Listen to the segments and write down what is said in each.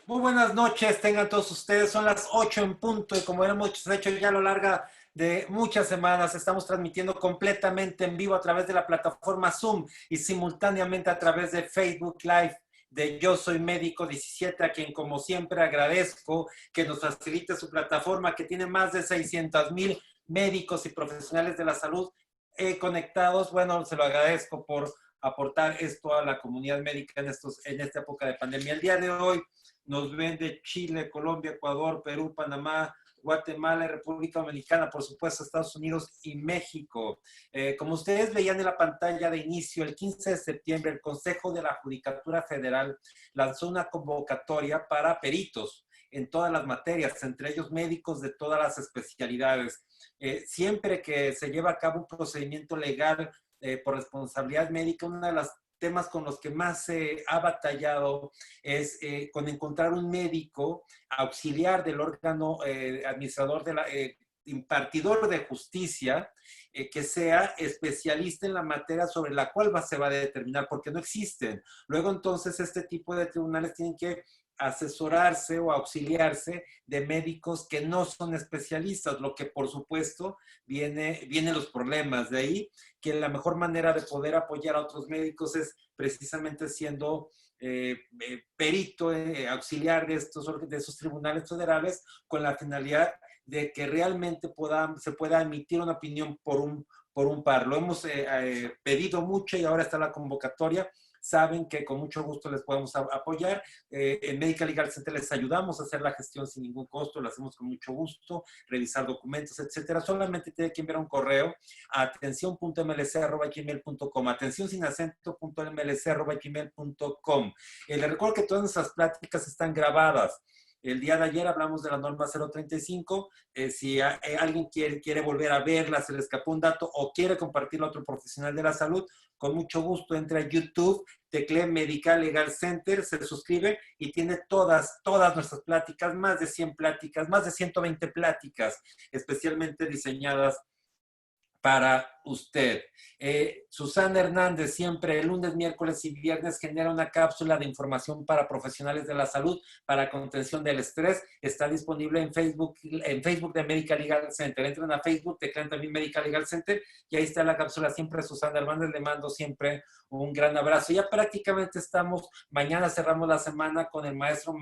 Muy buenas noches, tengan todos ustedes. Son las 8 en punto y como hemos hecho ya a lo largo de muchas semanas, estamos transmitiendo completamente en vivo a través de la plataforma Zoom y simultáneamente a través de Facebook Live de Yo Soy Médico 17, a quien como siempre agradezco que nos facilite su plataforma que tiene más de 600,000 médicos y profesionales de la salud conectados. Bueno, se lo agradezco por aportar esto a la comunidad médica en esta época de pandemia. El día de hoy nos ven de Chile, Colombia, Ecuador, Perú, Panamá, Guatemala, República Dominicana, por supuesto, Estados Unidos y México. Como ustedes veían en la pantalla de inicio, el 15 de septiembre, el Consejo de la Judicatura Federal lanzó una convocatoria para peritos en todas las materias, entre ellos médicos de todas las especialidades. Siempre que se lleva a cabo un procedimiento legal por responsabilidad médica, una de las temas con los que más se ha batallado es con encontrar un médico auxiliar del órgano administrador de la impartidor de justicia que sea especialista en la materia sobre la cual se va a determinar, porque no existen. Luego entonces este tipo de tribunales tienen que asesorarse o auxiliarse de médicos que no son especialistas, lo que por supuesto vienen los problemas. De ahí que la mejor manera de poder apoyar a otros médicos es precisamente siendo perito, auxiliar de esos tribunales federales con la finalidad de que realmente se pueda emitir una opinión por un par. Lo hemos pedido mucho y ahora está la convocatoria. Saben que con mucho gusto les podemos apoyar. En Medical Legal Center les ayudamos a hacer la gestión sin ningún costo, lo hacemos con mucho gusto, revisar documentos, etcétera. Solamente tiene que enviar un correo a atención.mlc@gmail.com, atención sin acento.mlc@gmail.com. Les recuerdo que todas nuestras pláticas están grabadas. El día de ayer hablamos de la norma 035. Si alguien quiere volver a verla, se le escapó un dato o quiere compartirlo a otro profesional de la salud, con mucho gusto entra a YouTube, teclee Medical Legal Center, se suscribe y tiene todas nuestras pláticas, más de 100 pláticas, más de 120 pláticas, especialmente diseñadas para usted. Susana Hernández siempre el lunes, miércoles y viernes genera una cápsula de información para profesionales de la salud para contención del estrés. Está disponible en Facebook de Medical Legal Center. Entran a Facebook, teclean también Medical Legal Center y ahí está la cápsula. Siempre Susana Hernández, le mando siempre un gran abrazo. Ya prácticamente estamos, mañana cerramos la semana con el maestro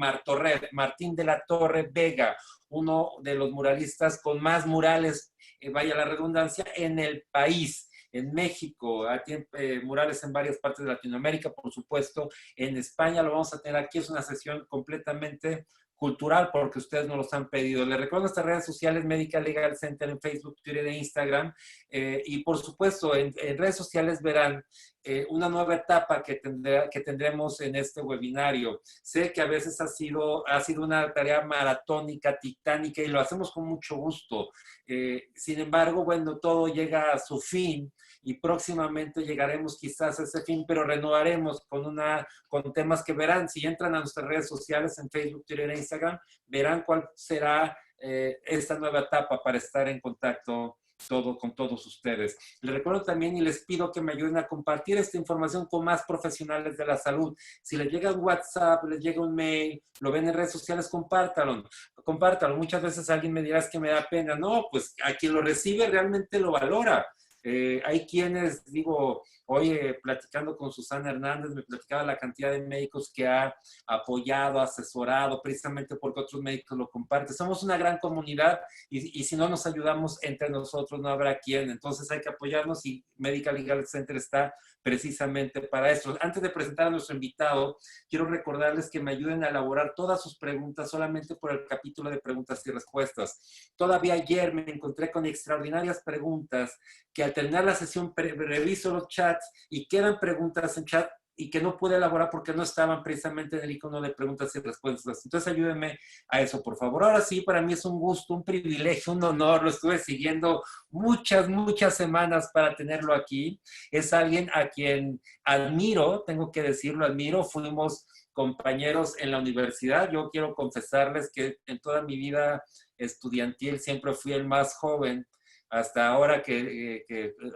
Martín de la Torre Vega, uno de los muralistas con más murales, vaya la redundancia, en el país. En México, tiene murales en varias partes de Latinoamérica, por supuesto. En España lo vamos a tener aquí. Es una sesión completamente cultural porque ustedes nos los han pedido. Les recuerdo nuestras redes sociales, Medical Legal Center en Facebook, Twitter e Instagram. Y por supuesto, en redes sociales verán una nueva etapa que tendremos en este webinario. Sé que a veces ha sido una tarea maratónica, titánica, y lo hacemos con mucho gusto. Sin embargo, bueno, todo llega a su fin y próximamente llegaremos quizás a ese fin, pero renovaremos con temas que verán. Si entran a nuestras redes sociales en Facebook, Twitter e Instagram, verán cuál será esta nueva etapa para estar en contacto con todos ustedes. Les recuerdo también y les pido que me ayuden a compartir esta información con más profesionales de la salud. Si les llega un WhatsApp, les llega un mail, lo ven en redes sociales, compártalo. Muchas veces alguien me dirá, es que me da pena. No, pues a quien lo recibe realmente lo valora. Hay quienes, digo, oye, platicando con Susana Hernández, me platicaba la cantidad de médicos que ha apoyado, asesorado, precisamente porque otros médicos lo comparten. Somos una gran comunidad y si no nos ayudamos entre nosotros, no habrá quien. Entonces hay que apoyarnos y Medical Legal Center está precisamente para esto. Antes de presentar a nuestro invitado, quiero recordarles que me ayuden a elaborar todas sus preguntas solamente por el capítulo de preguntas y respuestas. Todavía ayer me encontré con extraordinarias preguntas que al terminar la sesión reviso los chats y quedan preguntas en chat y que no pude elaborar porque no estaban precisamente en el icono de preguntas y respuestas. Entonces ayúdenme a eso, por favor. Ahora sí, para mí es un gusto, un privilegio, un honor. Lo estuve siguiendo muchas semanas para tenerlo aquí. Es alguien a quien admiro, tengo que decirlo, admiro. Fuimos compañeros en la universidad. Yo quiero confesarles que en toda mi vida estudiantil siempre fui el más joven hasta ahora que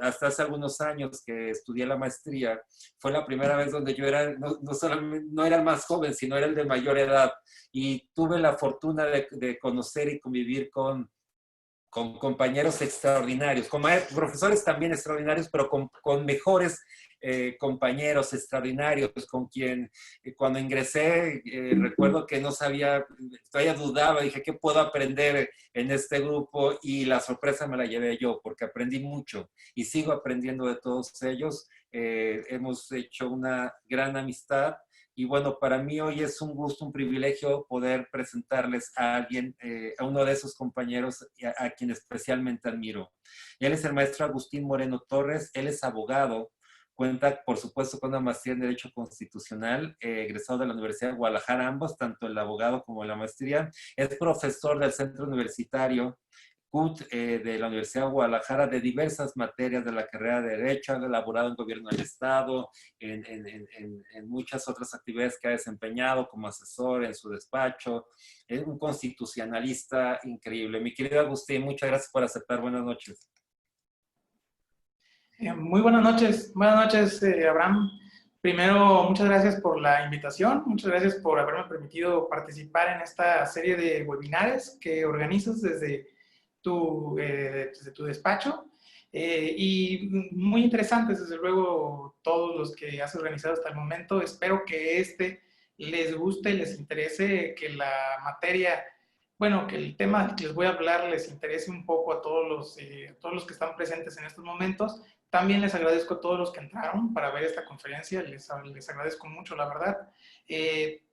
hasta hace algunos años que estudié la maestría, fue la primera vez donde yo era, no solamente, no era el más joven, sino era el de mayor edad. Y tuve la fortuna de conocer y convivir con compañeros extraordinarios, con profesores también extraordinarios, pero con mejores compañeros extraordinarios, con quien cuando ingresé recuerdo que no sabía, todavía dudaba, dije, ¿qué puedo aprender en este grupo? Y la sorpresa me la llevé yo, porque aprendí mucho y sigo aprendiendo de todos ellos. Hemos hecho una gran amistad. Y bueno, para mí hoy es un gusto, un privilegio poder presentarles a alguien, a uno de esos compañeros a quien especialmente admiro. Él es el maestro Agustín Moreno Torres, él es abogado, cuenta por supuesto con una maestría en Derecho Constitucional, egresado de la Universidad de Guadalajara, ambos, tanto el abogado como la maestría. Es profesor del Centro Universitario CUT de la Universidad de Guadalajara de diversas materias de la carrera de Derecho, ha elaborado en Gobierno del Estado, en muchas otras actividades que ha desempeñado como asesor en su despacho. Es un constitucionalista increíble. Mi querido Agustín, muchas gracias por aceptar. Buenas noches. Muy buenas noches, Abraham. Primero, muchas gracias por la invitación, muchas gracias por haberme permitido participar en esta serie de webinares que organizas desde tu despacho. Y muy interesantes, desde luego, todos los que has organizado hasta el momento. Espero que les guste, les interese, que la materia, bueno, que el tema que les voy a hablar les interese un poco a todos los que están presentes en estos momentos. También les agradezco a todos los que entraron para ver esta conferencia, les agradezco mucho, la verdad.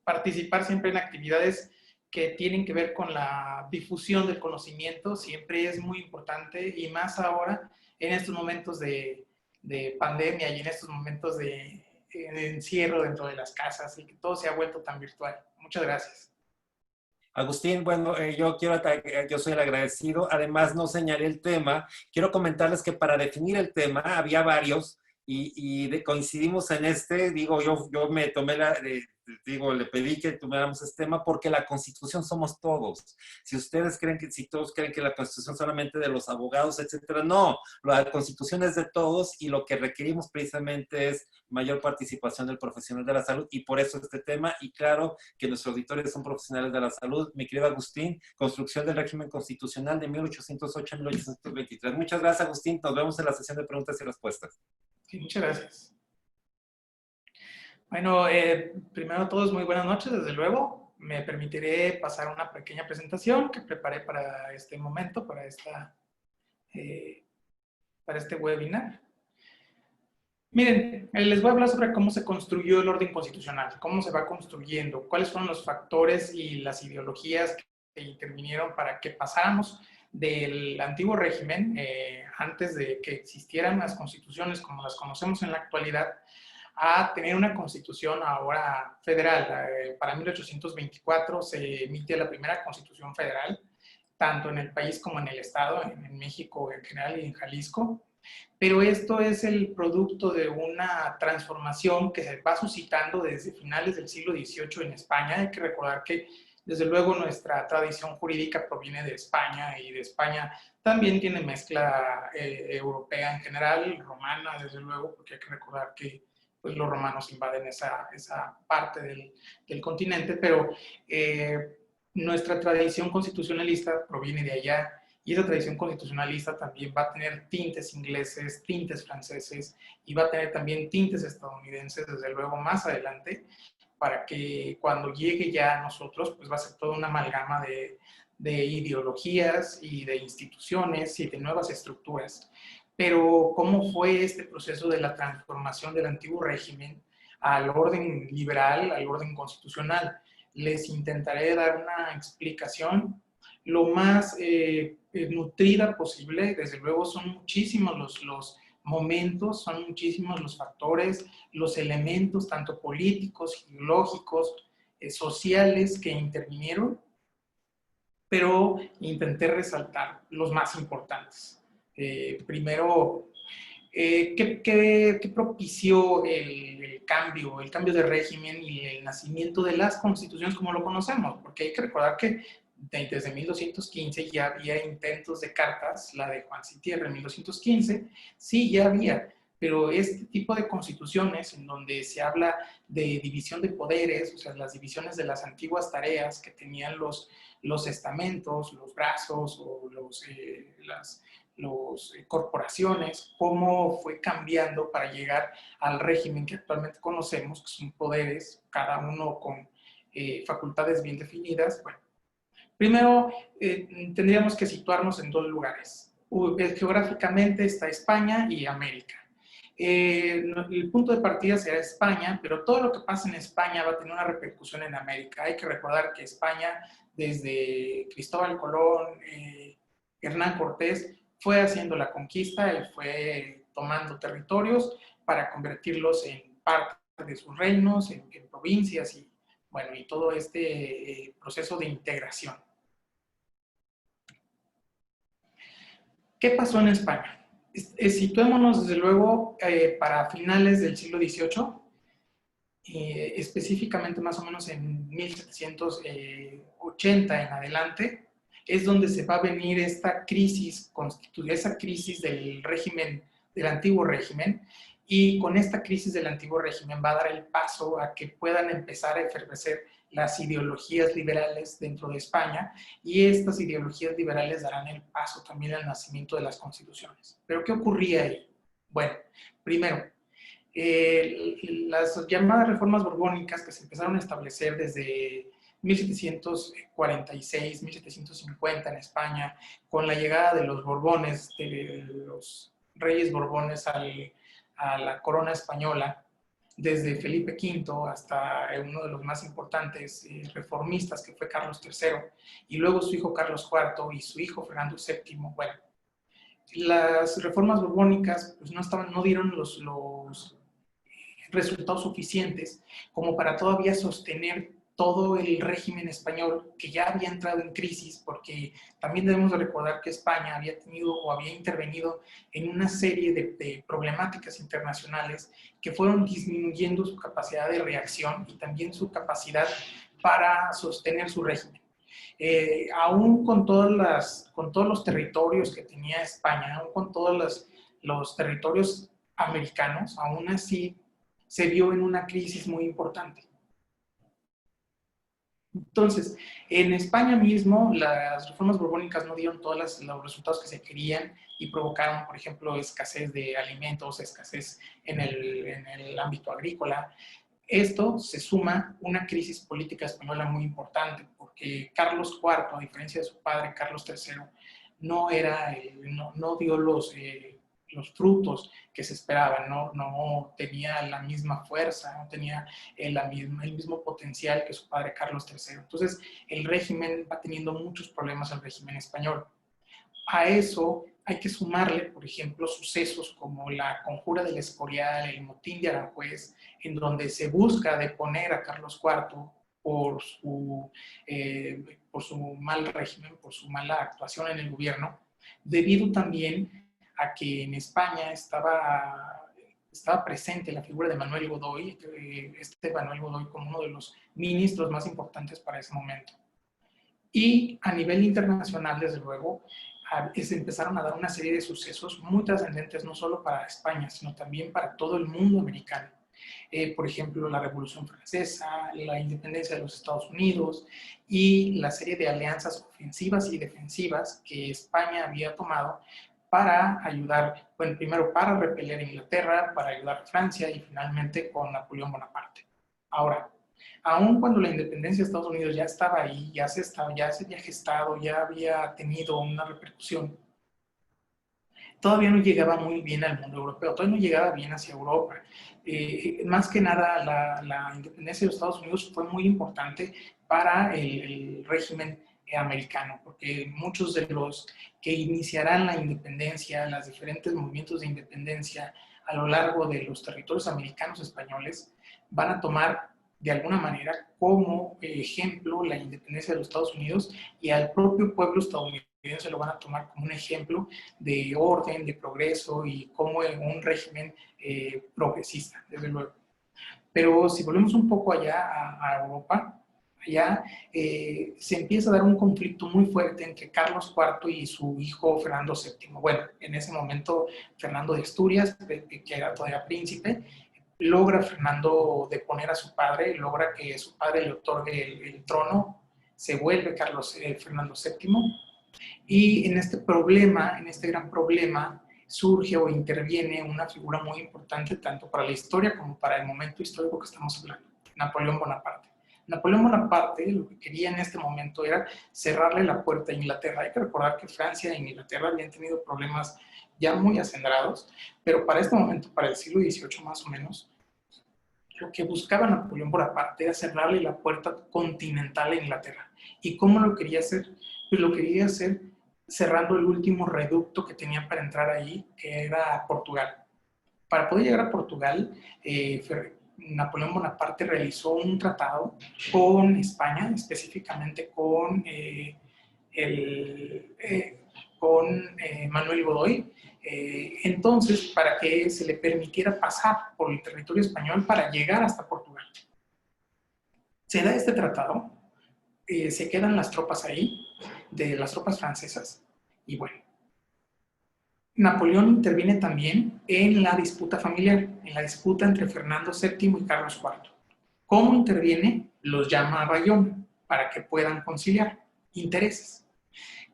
Participar siempre en actividades que tienen que ver con la difusión del conocimiento siempre es muy importante, y más ahora en estos momentos de pandemia y en estos momentos de encierro dentro de las casas, y que todo se ha vuelto tan virtual. Muchas gracias. Agustín, bueno, yo soy el agradecido. Además, no señalé el tema. Quiero comentarles que para definir el tema había varios y coincidimos en este. Digo, yo me tomé le pedí que tomáramos este tema porque la Constitución somos todos. Si todos creen que la Constitución solamente de los abogados, etcétera, no. La Constitución es de todos y lo que requerimos precisamente es mayor participación del profesional de la salud, y por eso este tema. Y claro que nuestros auditores son profesionales de la salud. Mi querido Agustín, construcción del régimen constitucional de 1808 a 1823. Muchas gracias, Agustín. Nos vemos en la sesión de preguntas y respuestas. Sí, muchas gracias. Bueno, primero a todos, muy buenas noches, desde luego. Me permitiré pasar una pequeña presentación que preparé para este momento, para este webinar. Miren, les voy a hablar sobre cómo se construyó el orden constitucional, cómo se va construyendo, cuáles fueron los factores y las ideologías que intervinieron para que pasáramos del antiguo régimen, antes de que existieran las constituciones como las conocemos en la actualidad, a tener una constitución ahora federal. Para 1824 se emite la primera constitución federal, tanto en el país como en el estado, en México en general y en Jalisco. Pero esto es el producto de una transformación que se va suscitando desde finales del siglo XVIII en España. Hay que recordar que, desde luego, nuestra tradición jurídica proviene de España, y de España también tiene mezcla europea en general, romana, desde luego, porque hay que recordar que pues, los romanos invaden esa parte del continente, pero nuestra tradición constitucionalista proviene de allá. Y esa tradición constitucionalista también va a tener tintes ingleses, tintes franceses, y va a tener también tintes estadounidenses, desde luego, más adelante, para que cuando llegue ya a nosotros, pues va a ser toda una amalgama de ideologías y de instituciones y de nuevas estructuras. Pero, ¿cómo fue este proceso de la transformación del antiguo régimen al orden liberal, al orden constitucional? Les intentaré dar una explicación lo más nutrida posible. Desde luego son muchísimos los momentos, son muchísimos los factores, los elementos, tanto políticos, ideológicos, sociales, que intervinieron, pero intenté resaltar los más importantes. Primero, ¿qué propició el cambio de régimen y el nacimiento de las constituciones como lo conocemos? Porque hay que recordar que desde 1215 ya había intentos de cartas, la de Juan Sitierra en 1215, sí, ya había, pero este tipo de constituciones en donde se habla de división de poderes, o sea, las divisiones de las antiguas tareas que tenían los estamentos, los brazos o las corporaciones, cómo fue cambiando para llegar al régimen que actualmente conocemos, que son poderes, cada uno con facultades bien definidas. Bueno, primero tendríamos que situarnos en dos lugares. Geográficamente está España y América. El punto de partida será España, pero todo lo que pasa en España va a tener una repercusión en América. Hay que recordar que España, desde Cristóbal Colón, Hernán Cortés, fue haciendo la conquista y fue tomando territorios para convertirlos en parte de sus reinos, en provincias y, bueno, y todo este proceso de integración. ¿Qué pasó en España? Situémonos desde luego para finales del siglo XVIII, específicamente más o menos en 1780 en adelante, es donde se va a venir esta crisis, esa crisis del régimen, del antiguo régimen, y con esta crisis del antiguo régimen va a dar el paso a que puedan empezar a efervecer las ideologías liberales dentro de España, y estas ideologías liberales darán el paso también al nacimiento de las constituciones. ¿Pero qué ocurría ahí? Bueno, primero, las llamadas reformas borbónicas que se empezaron a establecer desde 1746, 1750 en España, con la llegada de los Borbones, de los reyes Borbones a la corona española, desde Felipe V hasta uno de los más importantes reformistas, que fue Carlos III, y luego su hijo Carlos IV y su hijo Fernando VII. Bueno, las reformas borbónicas pues, no dieron los resultados suficientes como para todavía sostener todo el régimen español, que ya había entrado en crisis, porque también debemos de recordar que España había tenido o había intervenido en una serie de problemáticas internacionales que fueron disminuyendo su capacidad de reacción y también su capacidad para sostener su régimen. Aún con todos los territorios que tenía España, aún con todos los territorios americanos, aún así se vio en una crisis muy importante. Entonces, en España mismo, las reformas borbónicas no dieron todos los resultados que se querían y provocaron, por ejemplo, escasez de alimentos, escasez en el ámbito agrícola. Esto se suma una crisis política española muy importante, porque Carlos IV, a diferencia de su padre Carlos III, no dio los frutos que se esperaban, no tenía la misma fuerza, no tenía el mismo potencial que su padre Carlos III. Entonces, el régimen va teniendo muchos problemas, el régimen español. A eso hay que sumarle, por ejemplo, sucesos como la Conjura del Escorial, el Motín de Aranjuez, en donde se busca deponer a Carlos IV por su mal régimen, por su mala actuación en el gobierno, debido también a que en España estaba presente la figura de Manuel Godoy, Manuel Godoy como uno de los ministros más importantes para ese momento. Y a nivel internacional, desde luego, se empezaron a dar una serie de sucesos muy trascendentes, no solo para España, sino también para todo el mundo americano. Por ejemplo, la Revolución Francesa, la independencia de los Estados Unidos y la serie de alianzas ofensivas y defensivas que España había tomado para ayudar, bueno, primero para repeler a Inglaterra, para ayudar a Francia y finalmente con Napoleón Bonaparte. Ahora, aun cuando la independencia de Estados Unidos ya estaba ahí, ya se había gestado, ya había tenido una repercusión, todavía no llegaba muy bien al mundo europeo, todavía no llegaba bien hacia Europa. Más que nada, la independencia de los Estados Unidos fue muy importante para el régimen americano, porque muchos de los que iniciarán la independencia, los diferentes movimientos de independencia a lo largo de los territorios americanos españoles, van a tomar de alguna manera como ejemplo la independencia de los Estados Unidos, y al propio pueblo estadounidense lo van a tomar como un ejemplo de orden, de progreso y como un régimen progresista, desde luego. Pero si volvemos un poco allá a Europa, allá se empieza a dar un conflicto muy fuerte entre Carlos IV y su hijo Fernando VII. Bueno, en ese momento Fernando de Asturias, que era todavía príncipe, logra Fernando deponer a su padre, logra que su padre le otorgue el trono, se vuelve Fernando VII, y en este problema, en este gran problema, surge o interviene una figura muy importante tanto para la historia como para el momento histórico que estamos hablando, Napoleón Bonaparte. Napoleón Bonaparte lo que quería en este momento era cerrarle la puerta a Inglaterra. Hay que recordar que Francia e Inglaterra habían tenido problemas ya muy acendrados, pero para este momento, para el siglo XVIII más o menos, lo que buscaba Napoleón Bonaparte era cerrarle la puerta continental a Inglaterra. ¿Y cómo lo quería hacer? Pues lo quería hacer cerrando el último reducto que tenían para entrar ahí, que era Portugal. Para poder llegar a Portugal, Napoleón Bonaparte realizó un tratado con España, específicamente con Manuel Godoy. Entonces, para que se le permitiera pasar por el territorio español para llegar hasta Portugal. Se da este tratado, se quedan las tropas ahí, de las tropas francesas, y bueno, Napoleón interviene también en la disputa familiar, en la disputa entre Fernando VII y Carlos IV. ¿Cómo interviene? Los llama a Bayona para que puedan conciliar intereses.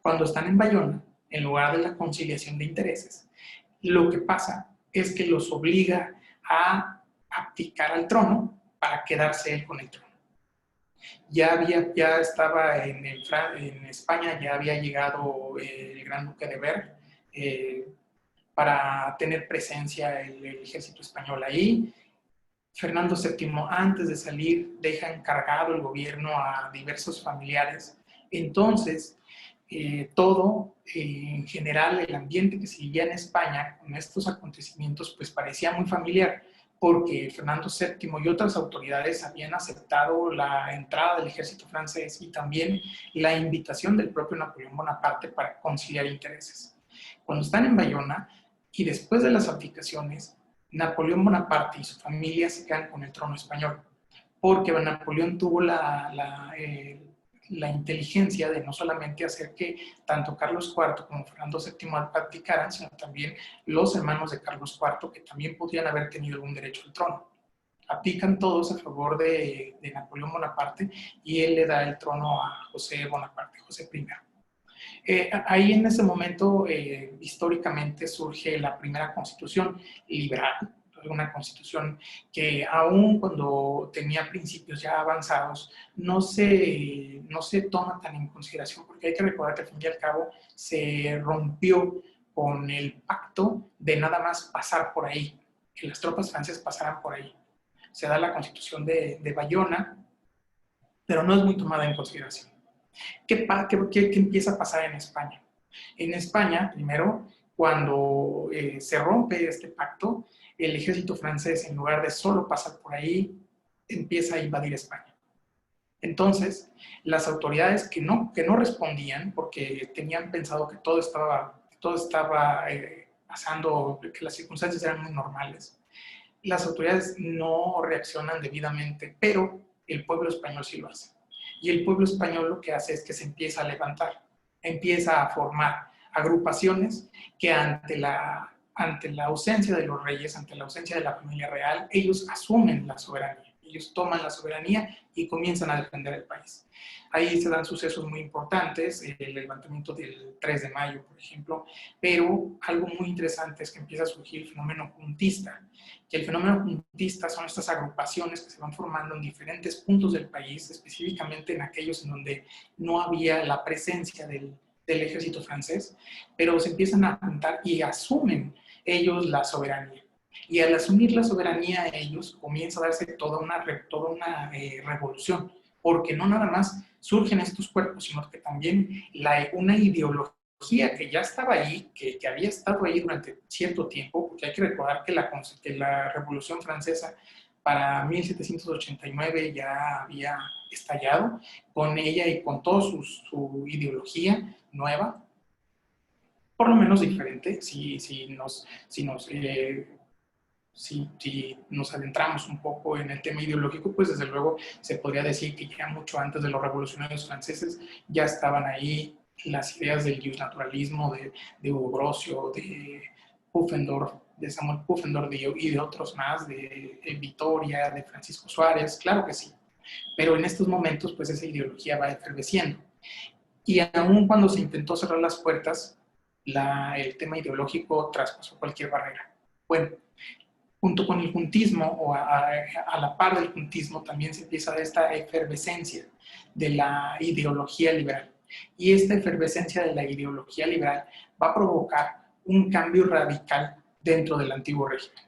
Cuando están en Bayona, en lugar de la conciliación de intereses, lo que pasa es que los obliga a abdicar al trono para quedarse él con el trono. Ya estaba en España, ya había llegado el gran duque de Berg, para tener presencia el ejército español ahí. Fernando VII, antes de salir, deja encargado el gobierno a diversos familiares. Entonces, todo, en general, el ambiente que se vivía en España con estos acontecimientos, pues parecía muy familiar, porque Fernando VII y otras autoridades habían aceptado la entrada del ejército francés y también la invitación del propio Napoleón Bonaparte para conciliar intereses. Cuando están en Bayona y después de las abdicaciones, Napoleón Bonaparte y su familia se quedan con el trono español, porque Napoleón tuvo la inteligencia de no solamente hacer que tanto Carlos IV como Fernando VII abdicaran, sino también los hermanos de Carlos IV, que también podrían haber tenido algún derecho al trono. Abdican todos a favor de Napoleón Bonaparte y él le da el trono a José Bonaparte, José I. Ahí en ese momento, históricamente, surge la primera constitución liberal, una constitución que aún cuando tenía principios ya avanzados, no se toma tan en consideración, porque hay que recordar que al fin y al cabo se rompió con el pacto de nada más pasar por ahí, que las tropas francesas pasaran por ahí. Se da la constitución de Bayona, pero no es muy tomada en consideración. ¿Qué empieza a pasar en España? En España, primero, cuando se rompe este pacto, el ejército francés, en lugar de solo pasar por ahí, empieza a invadir España. Entonces, las autoridades que no respondían, porque tenían pensado que todo estaba pasando, que las circunstancias eran muy normales, las autoridades no reaccionan debidamente, pero el pueblo español sí lo hace. Y el pueblo español lo que hace es que se empieza a levantar, empieza a formar agrupaciones que ante la ausencia de los reyes, ante la ausencia de la familia real, ellos asumen la soberanía, ellos toman la soberanía y comienzan a defender el país. Ahí se dan sucesos muy importantes, el levantamiento del 3 de mayo, por ejemplo, pero algo muy interesante es que empieza a surgir el fenómeno juntista, que el fenómeno juntista son estas agrupaciones que se van formando en diferentes puntos del país, específicamente en aquellos en donde no había la presencia del ejército francés, pero se empiezan a juntar y asumen ellos la soberanía. Y al asumir la soberanía ellos, comienza a darse toda una revolución, porque no nada más surgen estos cuerpos, sino que también una ideología que ya estaba ahí, que había estado ahí durante cierto tiempo, porque hay que recordar que la Revolución Francesa para 1789 ya había estallado, con ella y con toda su ideología nueva, por lo menos diferente, si nos Si nos adentramos un poco en el tema ideológico, pues desde luego se podría decir que ya mucho antes de los revolucionarios franceses ya estaban ahí las ideas del justnaturalismo de Hugo Grocio, de Pufendorf, de Samuel Pufendorf y de otros más, de Vitoria, de Francisco Suárez, claro que sí. Pero en estos momentos, pues esa ideología va efervesciendo. Y aún cuando se intentó cerrar las puertas, el tema ideológico traspasó cualquier barrera. Bueno, junto con el juntismo, o a la par del juntismo, también se empieza esta efervescencia de la ideología liberal. Y esta efervescencia de la ideología liberal va a provocar un cambio radical dentro del antiguo régimen.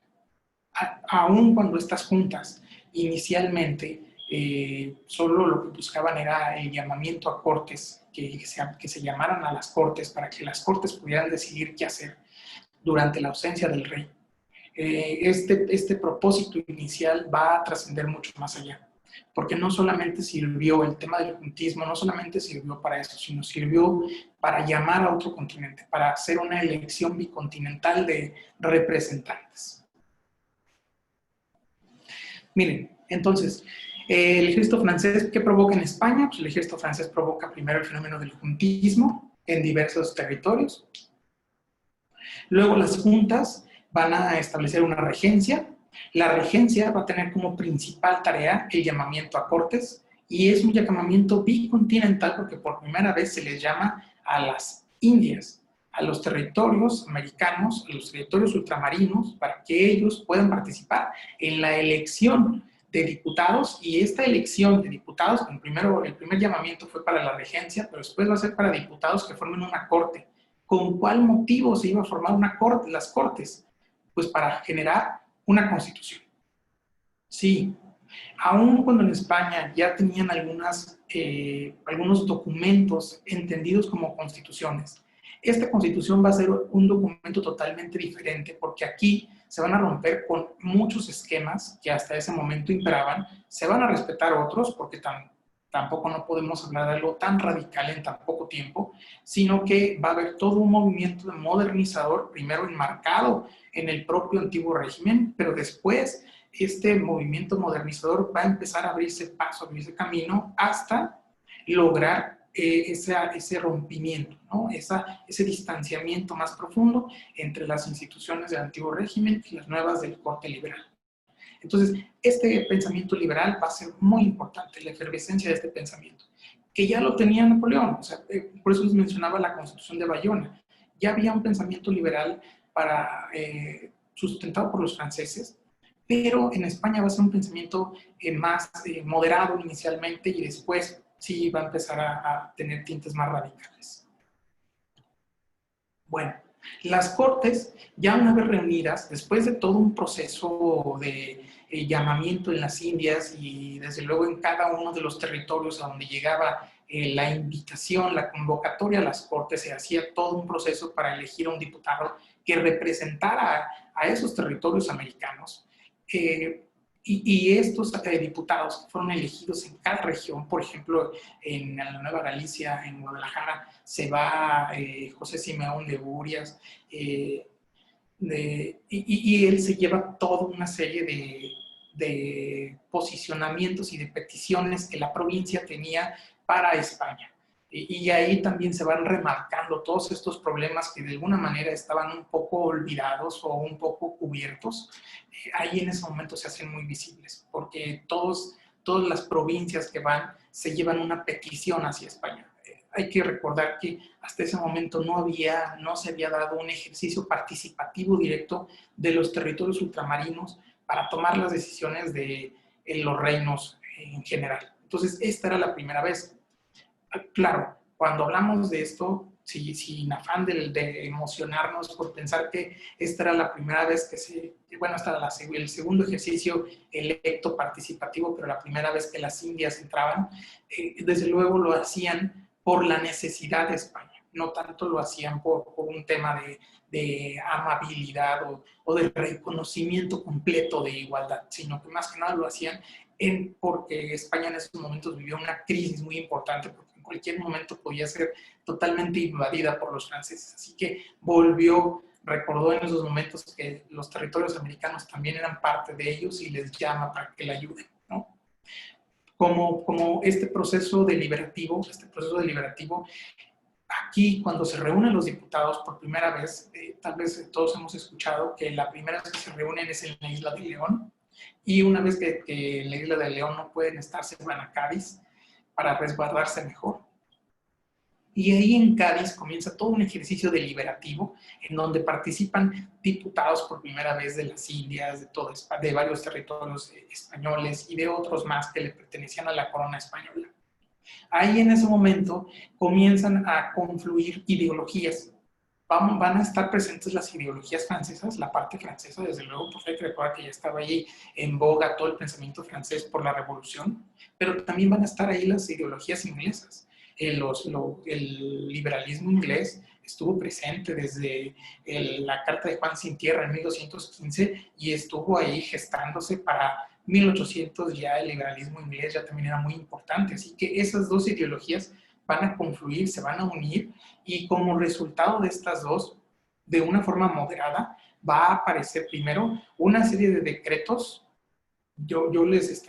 Aún cuando estas juntas inicialmente solo lo que buscaban era el llamamiento a cortes, que se llamaran a las cortes para que las cortes pudieran decidir qué hacer durante la ausencia del rey. Este propósito inicial va a trascender mucho más allá, porque no solamente sirvió el tema del juntismo, no solamente sirvió para eso, sino sirvió para llamar a otro continente, para hacer una elección bicontinental de representantes. Miren, entonces, el ejército francés, ¿qué provoca en España? Pues el ejército francés provoca primero el fenómeno del juntismo en diversos territorios. Luego las juntas van a establecer una regencia. La regencia va a tener como principal tarea el llamamiento a cortes, y es un llamamiento bicontinental porque por primera vez se les llama a las Indias, a los territorios americanos, a los territorios ultramarinos, para que ellos puedan participar en la elección de diputados. Y esta elección de diputados, el primer llamamiento fue para la regencia, pero después va a ser para diputados que formen una corte. ¿Con cuál motivo se iba a formar una corte, las cortes? Pues para generar una constitución. Sí, aún cuando en España ya tenían algunos documentos entendidos como constituciones, esta constitución va a ser un documento totalmente diferente, porque aquí se van a romper con muchos esquemas que hasta ese momento imperaban, se van a respetar otros, porque tampoco no podemos hablar de algo tan radical en tan poco tiempo, sino que va a haber todo un movimiento modernizador, primero enmarcado en el propio antiguo régimen, pero después este movimiento modernizador va a empezar a abrirse paso, a abrirse camino, hasta lograr ese rompimiento, ¿no? Ese distanciamiento más profundo entre las instituciones del antiguo régimen y las nuevas del corte liberal. Entonces, este pensamiento liberal va a ser muy importante, la efervescencia de este pensamiento, que ya lo tenía Napoleón. O sea, por eso les mencionaba la Constitución de Bayona. Ya había un pensamiento liberal sustentado por los franceses, pero en España va a ser un pensamiento más moderado inicialmente, y después sí va a empezar a tener tintes más radicales. Bueno, las Cortes, ya una vez reunidas, después de todo un proceso de llamamiento en las Indias y desde luego en cada uno de los territorios a donde llegaba la invitación, la convocatoria a las Cortes, se hacía todo un proceso para elegir a un diputado que representara a esos territorios americanos. Y estos diputados que fueron elegidos en cada región, por ejemplo, en la Nueva Galicia, en Guadalajara, se va José Simeón de Urias, y él se lleva toda una serie de posicionamientos y de peticiones que la provincia tenía para España. Y ahí también se van remarcando todos estos problemas que de alguna manera estaban un poco olvidados o un poco cubiertos. Ahí en ese momento se hacen muy visibles, porque todas las provincias que van se llevan una petición hacia España. Hay que recordar que hasta ese momento no se había dado un ejercicio participativo directo de los territorios ultramarinos para tomar las decisiones de los reinos en general. Entonces, esta era la primera vez. Claro, cuando hablamos de esto, sin afán de emocionarnos por pensar que esta era la primera vez esta era el segundo ejercicio electo participativo, pero la primera vez que las Indias entraban, desde luego lo hacían por la necesidad de España, no tanto lo hacían por un tema de amabilidad o de reconocimiento completo de igualdad, sino que más que nada lo hacían porque España en esos momentos vivió una crisis muy importante, porque en cualquier momento podía ser totalmente invadida por los franceses. Así que volvió recordó en esos momentos que los territorios americanos también eran parte de ellos y les llama para que le ayuden, ¿no? Como este proceso deliberativo, aquí cuando se reúnen los diputados por primera vez, tal vez todos hemos escuchado que la primera vez que se reúnen es en la Isla de León, y una vez que en la Isla de León no pueden estar, se van a Cádiz para resguardarse mejor. Y ahí en Cádiz comienza todo un ejercicio deliberativo en donde participan diputados por primera vez de las Indias, de varios territorios españoles y de otros más que le pertenecían a la corona española. Ahí en ese momento comienzan a confluir ideologías. Van a estar presentes las ideologías francesas, la parte francesa, desde luego, porque hay que recordar que ya estaba ahí en boga todo el pensamiento francés por la revolución, pero también van a estar ahí las ideologías inglesas. El liberalismo inglés estuvo presente desde la Carta de Juan Sin Tierra en 1215 y estuvo ahí gestándose para 1800. Ya el liberalismo inglés ya también era muy importante, así que esas dos ideologías van a confluir, se van a unir, y como resultado de estas dos, de una forma moderada, va a aparecer primero una serie de decretos. Yo les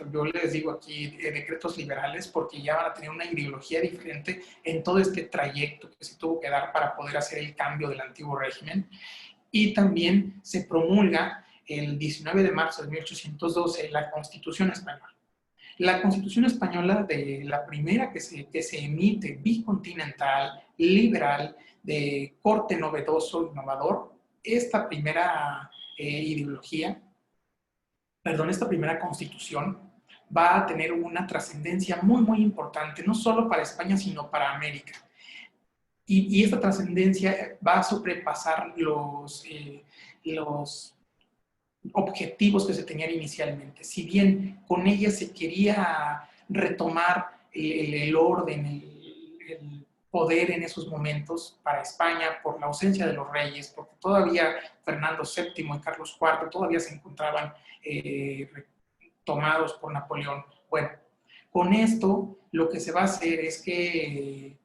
digo aquí decretos liberales, porque ya van a tener una ideología diferente en todo este trayecto que se tuvo que dar para poder hacer el cambio del antiguo régimen. Y también se promulga el 19 de marzo de 1812 la Constitución Española. La Constitución Española, de la primera que se emite, bicontinental, liberal, de corte novedoso, innovador, esta primera ideología, esta primera constitución va a tener una trascendencia muy, muy importante, no solo para España, sino para América. Y esta trascendencia va a sobrepasar los objetivos que se tenían inicialmente. Si bien con ella se quería retomar el orden, el poder en esos momentos para España por la ausencia de los reyes, porque todavía Fernando VII y Carlos IV todavía se encontraban tomados por Napoleón. Bueno, con esto lo que se va a hacer es que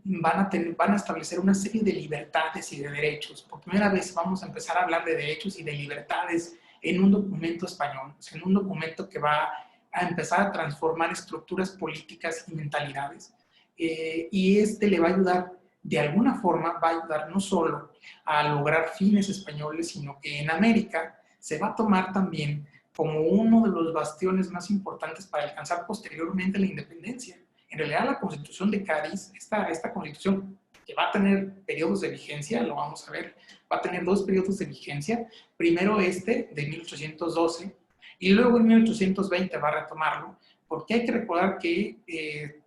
van a establecer una serie de libertades y de derechos. Por primera vez vamos a empezar a hablar de derechos y de libertades en un documento español, en un documento que va a empezar a transformar estructuras políticas y mentalidades. Y este le va a ayudar, de alguna forma, va a ayudar no solo a lograr fines españoles, sino que en América se va a tomar también como uno de los bastiones más importantes para alcanzar posteriormente la independencia. En realidad, la Constitución de Cádiz, esta Constitución que va a tener periodos de vigencia, lo vamos a ver, va a tener 2 periodos de vigencia. Primero de 1812, y luego en 1820 va a retomarlo, porque hay que recordar que,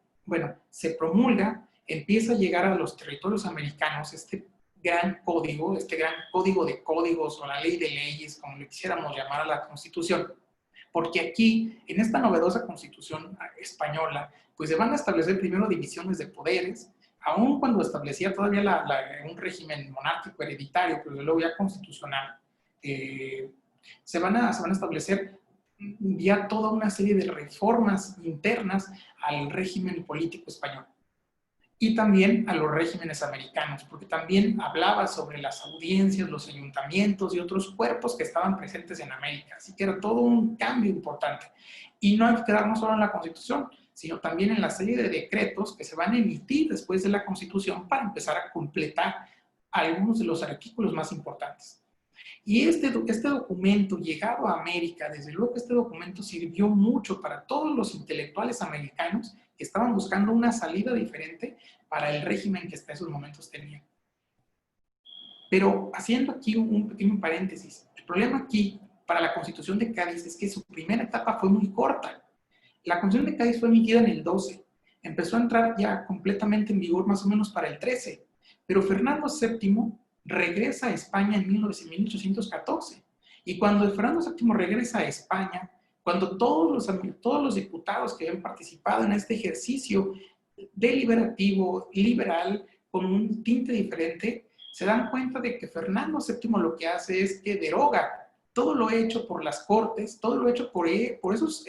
se promulga, empieza a llegar a los territorios americanos este gran código de códigos, o la ley de leyes, como le quisiéramos llamar a la Constitución. Porque aquí, en esta novedosa Constitución española, pues se van a establecer primero divisiones de poderes, aun cuando establecía todavía un régimen monárquico hereditario, pero luego ya constitucional. Se van a establecer ya toda una serie de reformas internas al régimen político español. Y también a los regímenes americanos, porque también hablaba sobre las audiencias, los ayuntamientos y otros cuerpos que estaban presentes en América. Así que era todo un cambio importante. Y no hay que quedarnos solo en la Constitución, sino también en la serie de decretos que se van a emitir después de la Constitución para empezar a completar algunos de los artículos más importantes. Y este documento, llegado a América, desde luego que este documento sirvió mucho para todos los intelectuales americanos que estaban buscando una salida diferente para el régimen que hasta esos momentos tenían. Pero haciendo aquí un pequeño paréntesis, el problema aquí para la Constitución de Cádiz es que su primera etapa fue muy corta. La Constitución de Cádiz fue emitida en el 12, empezó a entrar ya completamente en vigor más o menos para el 13, pero Fernando VII regresa a España en 1814. Y cuando Fernando VII regresa a España, cuando todos los diputados que habían participado en este ejercicio deliberativo, liberal, con un tinte diferente, se dan cuenta de que Fernando VII lo que hace es que deroga todo lo hecho por las Cortes, todo lo hecho por esos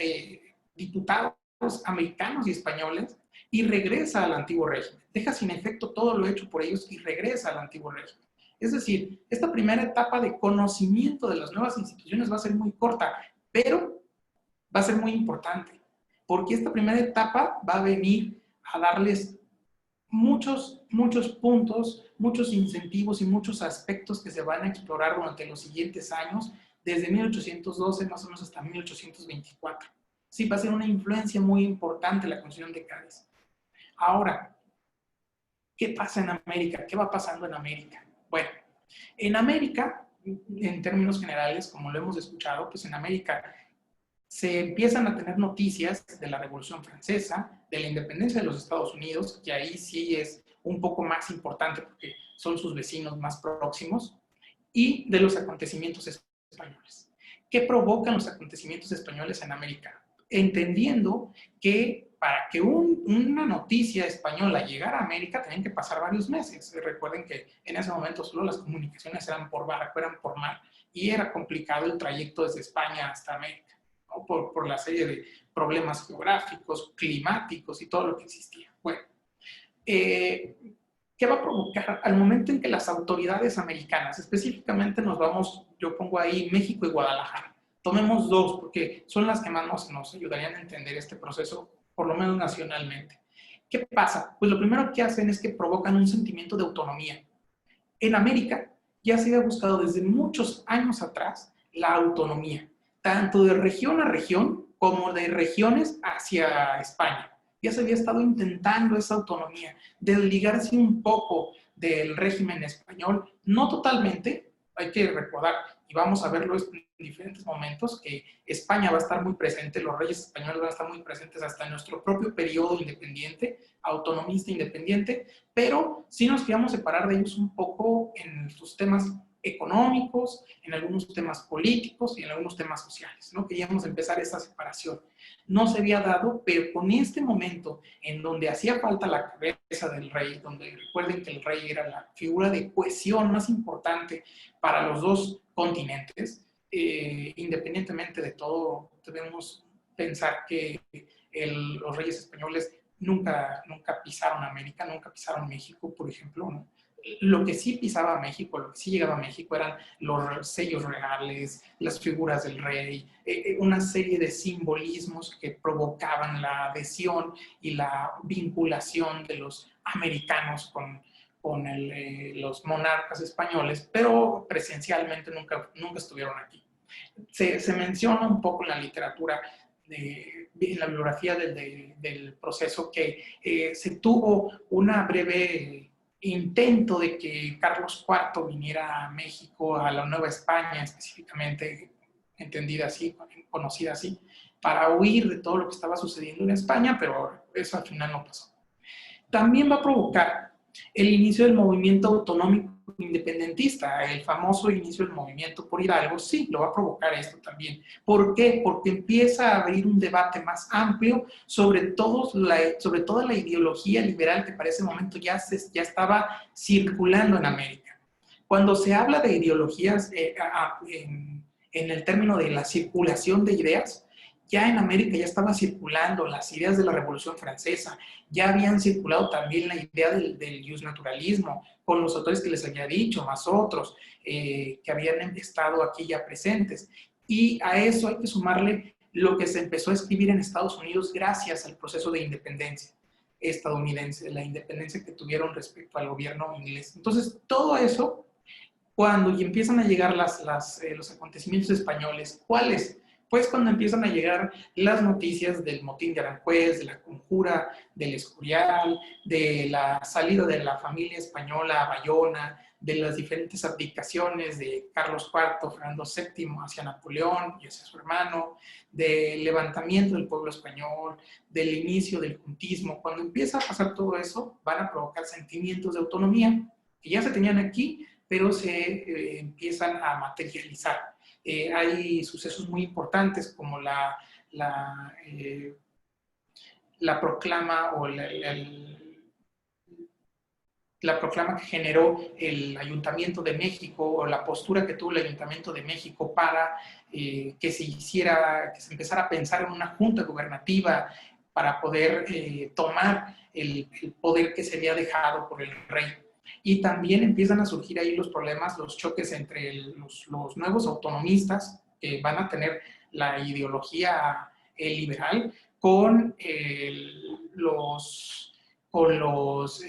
diputados americanos y españoles, y regresa al antiguo régimen. Deja sin efecto todo lo hecho por ellos y regresa al antiguo régimen. Es decir, esta primera etapa de conocimiento de las nuevas instituciones va a ser muy corta, pero va a ser muy importante, porque esta primera etapa va a venir a darles muchos puntos, muchos incentivos y muchos aspectos que se van a explorar durante los siguientes años, desde 1812 más o menos hasta 1824. Sí, va a ser una influencia muy importante la Constitución de Cádiz. Ahora, ¿qué pasa en América? ¿Qué va pasando en América? Bueno, en América, en términos generales, como lo hemos escuchado, pues en América se empiezan a tener noticias de la Revolución Francesa, de la independencia de los Estados Unidos, que ahí sí es un poco más importante porque son sus vecinos más próximos, y de los acontecimientos españoles. ¿Qué provocan los acontecimientos españoles en América? Entendiendo que para que una noticia española llegara a América tenían que pasar varios meses. Recuerden que en ese momento solo las comunicaciones eran por barco, eran por mar, y era complicado el trayecto desde España hasta América, ¿no? por la serie de problemas geográficos, climáticos y todo lo que existía. Bueno, ¿qué va a provocar? Al momento en que las autoridades americanas, específicamente nos vamos, yo pongo ahí México y Guadalajara, tomemos dos porque son las que más nos ayudarían a entender este proceso, por lo menos nacionalmente. ¿Qué pasa? Pues lo primero que hacen es que provocan un sentimiento de autonomía. En América ya se había buscado desde muchos años atrás la autonomía, tanto de región a región como de regiones hacia España. Ya se había estado intentando esa autonomía, desligarse un poco del régimen español, no totalmente, hay que recordar, y vamos a verlo en diferentes momentos, que España va a estar muy presente, los reyes españoles van a estar muy presentes hasta en nuestro propio periodo independiente, autonomista independiente, pero sí nos queríamos separar de ellos un poco en sus temas económicos, en algunos temas políticos y en algunos temas sociales, ¿no? Queríamos empezar esa separación. No se había dado, pero con este momento en donde hacía falta la cabeza del rey, donde recuerden que el rey era la figura de cohesión más importante para los dos continentes, independientemente de todo, debemos pensar que los reyes españoles nunca pisaron América, nunca pisaron México, por ejemplo, ¿no? Lo que sí pisaba México, lo que sí llegaba a México eran los sellos reales, las figuras del rey, una serie de simbolismos que provocaban la adhesión y la vinculación de los americanos con los monarcas españoles, pero presencialmente nunca estuvieron aquí. Se menciona un poco en la literatura, en la bibliografía del proceso, que se tuvo una breve intento de que Carlos IV viniera a México, a la Nueva España específicamente, entendida así, conocida así, para huir de todo lo que estaba sucediendo en España, pero eso al final no pasó. También va a provocar el inicio del movimiento autonómico independentista, el famoso inicio del movimiento por Hidalgo, sí, lo va a provocar esto también. ¿Por qué? Porque empieza a abrir un debate más amplio sobre toda la ideología liberal que para ese momento ya estaba circulando en América. Cuando se habla de ideologías en el término de la circulación de ideas, ya en América ya estaban circulando las ideas de la Revolución Francesa, ya habían circulado también la idea del justnaturalismo, con los autores que les había dicho, más otros que habían estado aquí ya presentes. Y a eso hay que sumarle lo que se empezó a escribir en Estados Unidos gracias al proceso de independencia estadounidense, la independencia que tuvieron respecto al gobierno inglés. Entonces, todo eso, cuando empiezan a llegar los acontecimientos españoles, ¿cuáles? Pues cuando empiezan a llegar las noticias del motín de Aranjuez, de la conjura del Escorial, de la salida de la familia española a Bayona, de las diferentes abdicaciones de Carlos IV, Fernando VII hacia Napoleón y hacia su hermano, del levantamiento del pueblo español, del inicio del juntismo. Cuando empieza a pasar todo eso, van a provocar sentimientos de autonomía que ya se tenían aquí, pero se empiezan a materializar. Hay sucesos muy importantes como la proclama o la proclama que generó el Ayuntamiento de México o la postura que tuvo el Ayuntamiento de México para que se empezara a pensar en una junta gubernativa para poder tomar el poder que se había dejado por el rey. Y también empiezan a surgir ahí los problemas, los choques entre los nuevos autonomistas, que van a tener la ideología liberal, con con los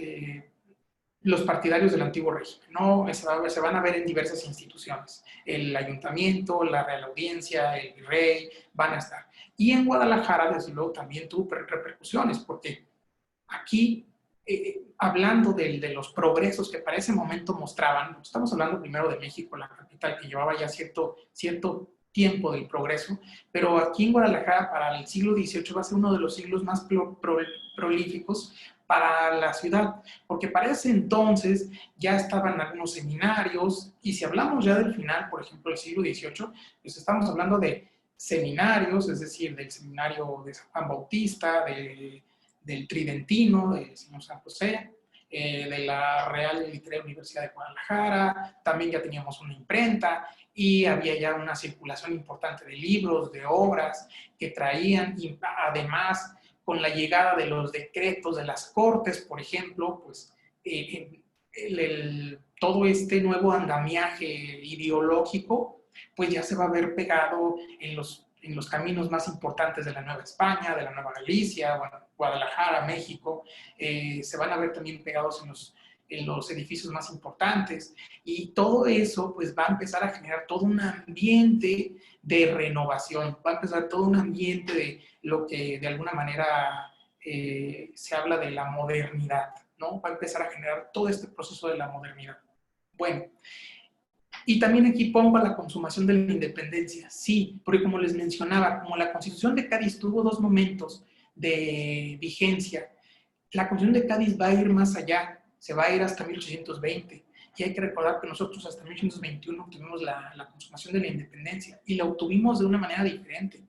partidarios del antiguo régimen, ¿no? Se van a ver en diversas instituciones. El ayuntamiento, la Real Audiencia, el virrey, van a estar. Y en Guadalajara, desde luego, también tuvo repercusiones, porque aquí, hablando de los progresos que para ese momento mostraban, estamos hablando primero de México, la capital, que llevaba ya cierto tiempo del progreso, pero aquí en Guadalajara, para el siglo XVIII, va a ser uno de los siglos más prolíficos para la ciudad, porque para ese entonces ya estaban algunos seminarios, y si hablamos ya del final, por ejemplo, del siglo XVIII, pues estamos hablando de seminarios, es decir, del seminario de San Juan Bautista, del Tridentino, del señor San José, de la Real y Literaria Universidad de Guadalajara, también ya teníamos una imprenta, y había ya una circulación importante de libros, de obras, que traían, y además, con la llegada de los decretos de las Cortes, por ejemplo, pues todo este nuevo andamiaje ideológico, pues ya se va a ver pegado en los caminos más importantes de la Nueva España, de la Nueva Galicia, bueno, Guadalajara, México, se van a ver también pegados en los edificios más importantes, y todo eso pues va a empezar a generar todo un ambiente de renovación, va a empezar todo un ambiente de lo que de alguna manera se habla de la modernidad, ¿no? Va a empezar a generar todo este proceso de la modernidad. Bueno, y también aquí pongo a la consumación de la independencia, sí, porque como les mencionaba, como la Constitución de Cádiz tuvo dos momentos de vigencia, la Constitución de Cádiz va a ir más allá, se va a ir hasta 1820, y hay que recordar que nosotros hasta 1821 obtuvimos la consumación de la independencia, y la obtuvimos de una manera diferente.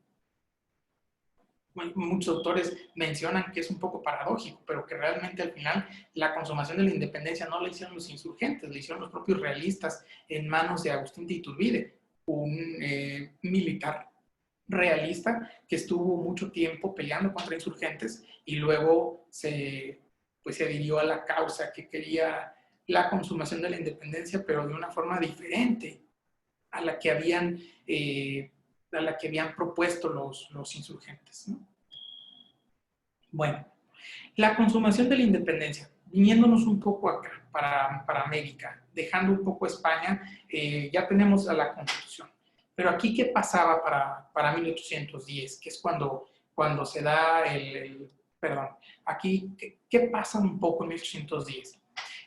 Muchos autores mencionan que es un poco paradójico, pero que realmente al final la consumación de la independencia no la hicieron los insurgentes, la hicieron los propios realistas en manos de Agustín de Iturbide, un militar realista que estuvo mucho tiempo peleando contra insurgentes y luego pues se adhirió a la causa que quería la consumación de la independencia, pero de una forma diferente a la que habían propuesto los insurgentes, ¿no? Bueno, la consumación de la independencia, viniéndonos un poco acá, para América, dejando un poco España, ya tenemos a la Constitución. Pero aquí, ¿qué pasaba para 1810? Que es cuando se da perdón, aquí, ¿qué pasa un poco en 1810?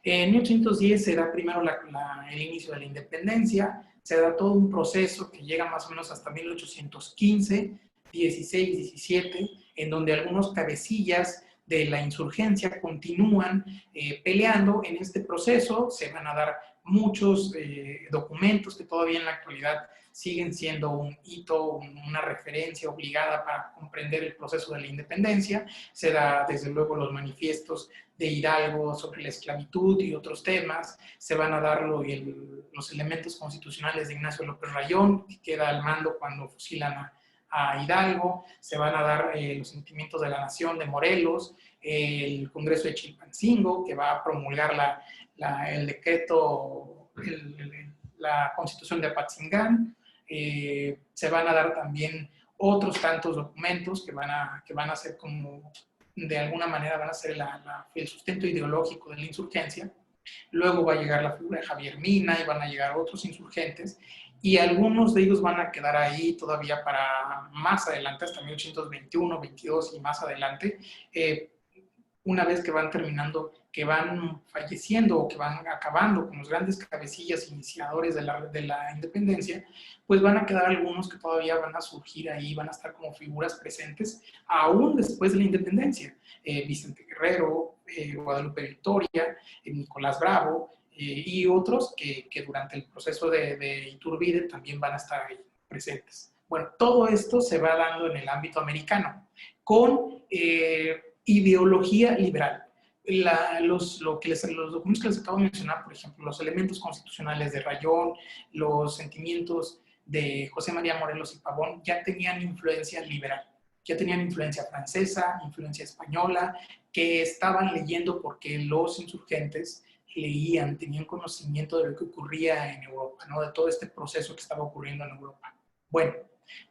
En 1810 se da primero el inicio de la independencia, se da todo un proceso que llega más o menos hasta 1815, 16, 17, en donde algunos cabecillas de la insurgencia continúan peleando en este proceso. Se van a dar muchos documentos que todavía en la actualidad siguen siendo un hito, una referencia obligada para comprender el proceso de la independencia. Se da desde luego los manifiestos de Hidalgo sobre la esclavitud y otros temas. Se van a dar los elementos constitucionales de Ignacio López Rayón, que queda al mando cuando fusilan a Hidalgo. Se van a dar los sentimientos de la nación de Morelos, el Congreso de Chilpancingo, que va a promulgar el decreto, la Constitución de Apatzingán. Se van a dar también otros tantos documentos que van a ser como, de alguna manera, van a ser el sustento ideológico de la insurgencia. Luego va a llegar la figura de Javier Mina y van a llegar otros insurgentes, y algunos de ellos van a quedar ahí todavía para más adelante, hasta 1821, 22 y más adelante, una vez que van terminando, que van falleciendo o que van acabando con los grandes cabecillas iniciadores de la independencia, pues van a quedar algunos que todavía van a surgir ahí, van a estar como figuras presentes aún después de la independencia. Vicente Guerrero, Guadalupe Victoria, Nicolás Bravo, y otros que durante el proceso de Iturbide también van a estar ahí presentes. Bueno, todo esto se va dando en el ámbito americano, con ideología liberal. Los documentos que les acabo de mencionar, por ejemplo, los elementos constitucionales de Rayón, los sentimientos de José María Morelos y Pavón, ya tenían influencia liberal, ya tenían influencia francesa, influencia española, que estaban leyendo porque los insurgentes leían, tenían conocimiento de lo que ocurría en Europa, ¿no? De todo este proceso que estaba ocurriendo en Europa. Bueno,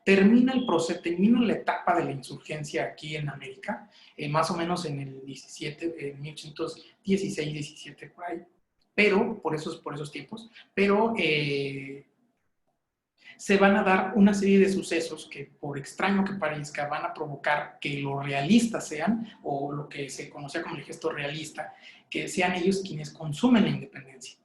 termina el proceso, termina la etapa de la insurgencia aquí en América, más o menos en el 17, 1816-17, por ahí, pero por esos tiempos, pero se van a dar una serie de sucesos que, por extraño que parezca, van a provocar que los realistas sean, o lo que se conocía como el gesto realista, que sean ellos quienes consumen la independencia.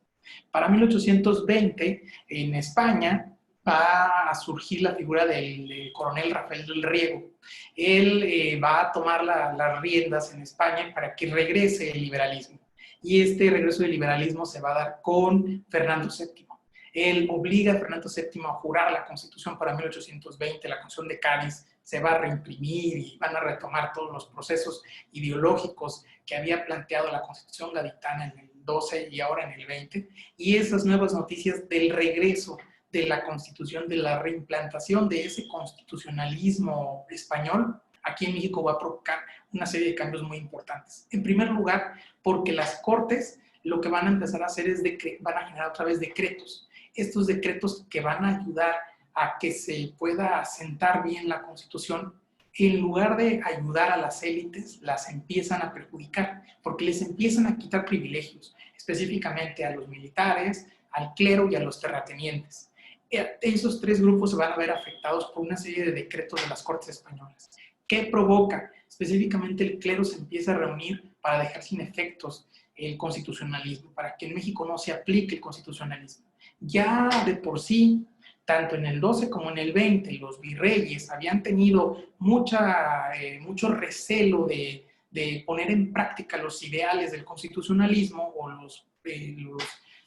Para 1820, en España, va a surgir la figura del coronel Rafael del Riego. Él va a tomar las riendas en España para que regrese el liberalismo. Y este regreso del liberalismo se va a dar con Fernando VII. Él obliga a Fernando VII a jurar la Constitución para 1820, la Constitución de Cádiz se va a reimprimir y van a retomar todos los procesos ideológicos que había planteado la Constitución gaditana en el 12 y ahora en el 20, y esas nuevas noticias del regreso de la Constitución, de la reimplantación de ese constitucionalismo español, aquí en México va a provocar una serie de cambios muy importantes. En primer lugar, porque las Cortes lo que van a empezar a hacer es van a generar otra vez decretos. Estos decretos que van a ayudar a que se pueda asentar bien la Constitución, en lugar de ayudar a las élites, las empiezan a perjudicar, porque les empiezan a quitar privilegios, específicamente a los militares, al clero y a los terratenientes. Esos tres grupos se van a ver afectados por una serie de decretos de las Cortes españolas. ¿Qué provoca? Específicamente el clero se empieza a reunir para dejar sin efectos el constitucionalismo, para que en México no se aplique el constitucionalismo. Ya de por sí, tanto en el 12 como en el 20, los virreyes habían tenido mucho recelo de poner en práctica los ideales del constitucionalismo o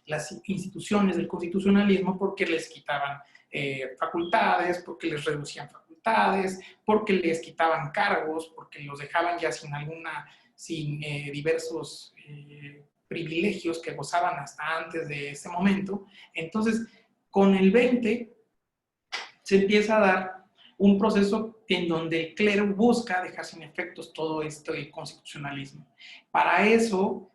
las instituciones del constitucionalismo, porque les quitaban facultades, porque les reducían facultades, porque les quitaban cargos, porque los dejaban ya sin diversos privilegios que gozaban hasta antes de ese momento. Entonces, con el 20 se empieza a dar un proceso en donde el clero busca dejar sin efectos todo este constitucionalismo. Para eso,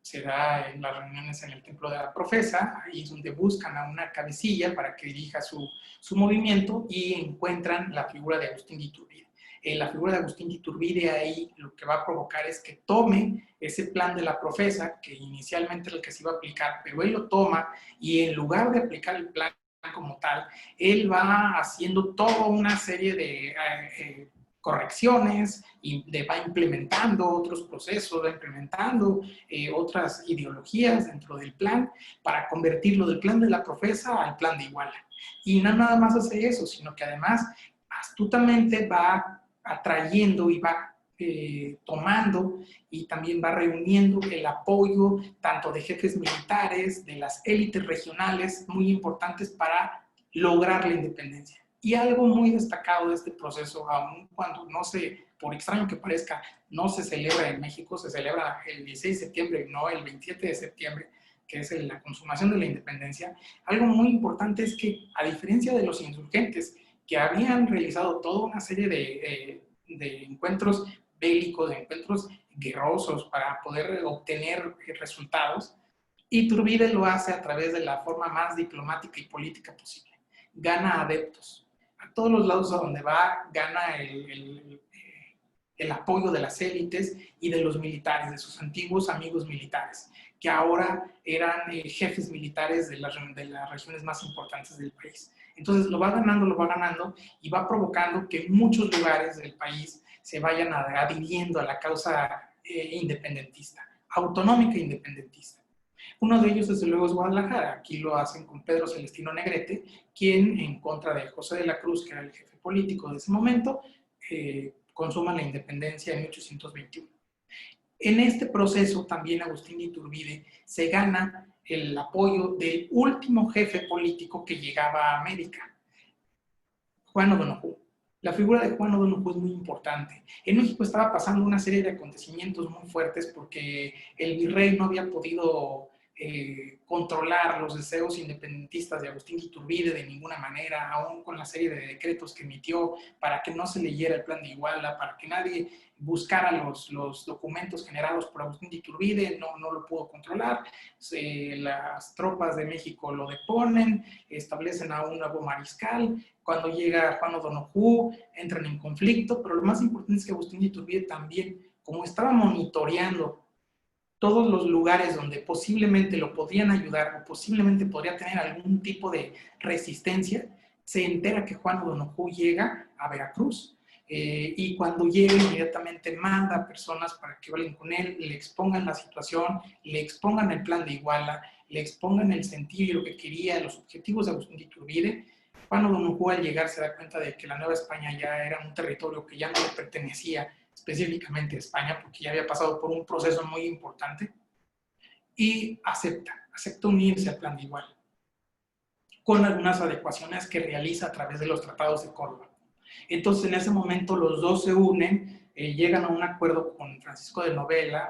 se da en las reuniones en el Templo de la Profesa, ahí es donde buscan a una cabecilla para que dirija su movimiento y encuentran la figura de Agustín de Iturbide. La figura de Agustín de Iturbide ahí lo que va a provocar es que tome ese plan de la Profesa, que inicialmente era el que se iba a aplicar, pero él lo toma y en lugar de aplicar el plan como tal, él va haciendo toda una serie de correcciones y va implementando otros procesos, va implementando otras ideologías dentro del plan para convertirlo del plan de la Profesa al plan de Iguala. Y no nada más hace eso, sino que además astutamente va atrayendo y va tomando y también va reuniendo el apoyo tanto de jefes militares, de las élites regionales, muy importantes para lograr la independencia. Y algo muy destacado de este proceso, aun cuando no se, por extraño que parezca, no se celebra en México, se celebra el 16 de septiembre, no el 27 de septiembre, que es la consumación de la independencia, algo muy importante es que, a diferencia de los insurgentes, que habían realizado toda una serie de encuentros bélicos, de encuentros guerrosos para poder obtener resultados, Iturbide lo hace a través de la forma más diplomática y política posible. Gana adeptos. A todos los lados a donde va, gana el apoyo de las élites y de los militares, de sus antiguos amigos militares, que ahora eran jefes militares de las regiones más importantes del país. Entonces lo va ganando y va provocando que muchos lugares del país se vayan adhiriendo a la causa independentista, autonómica e independentista. Uno de ellos, desde luego, es Guadalajara. Aquí lo hacen con Pedro Celestino Negrete, quien, en contra de José de la Cruz, que era el jefe político de ese momento, consuma la independencia en 1821. En este proceso, también Agustín de Iturbide se gana el apoyo del último jefe político que llegaba a América, Juan O'Donoghue. La figura de Juan O'Donoghue es muy importante. En México estaba pasando una serie de acontecimientos muy fuertes porque el virrey no había podido controlar los deseos independentistas de Agustín de Iturbide de ninguna manera, aún con la serie de decretos que emitió para que no se leyera el plan de Iguala, para que nadie buscara los documentos generados por Agustín de Iturbide, no lo pudo controlar. Las tropas de México lo deponen, establecen a un nuevo mariscal. Cuando llega Juan O'Donoghue, entran en conflicto, pero lo más importante es que Agustín de Iturbide también, como estaba monitoreando todos los lugares donde posiblemente lo podrían ayudar o posiblemente podría tener algún tipo de resistencia, se entera que Juan O'Donoghue llega a Veracruz. Y cuando llega, inmediatamente manda a personas para que hablen con él, le expongan la situación, le expongan el plan de Iguala, le expongan el sentido y lo que quería, los objetivos de Agustín de Iturbide. Juan O'Donoghue al llegar se da cuenta de que la Nueva España ya era un territorio que ya no le pertenecía específicamente a España, porque ya había pasado por un proceso muy importante, y acepta unirse al plan de Iguala, con algunas adecuaciones que realiza a través de los tratados de Córdoba. Entonces, en ese momento, los dos se unen, llegan a un acuerdo con Francisco de Novella,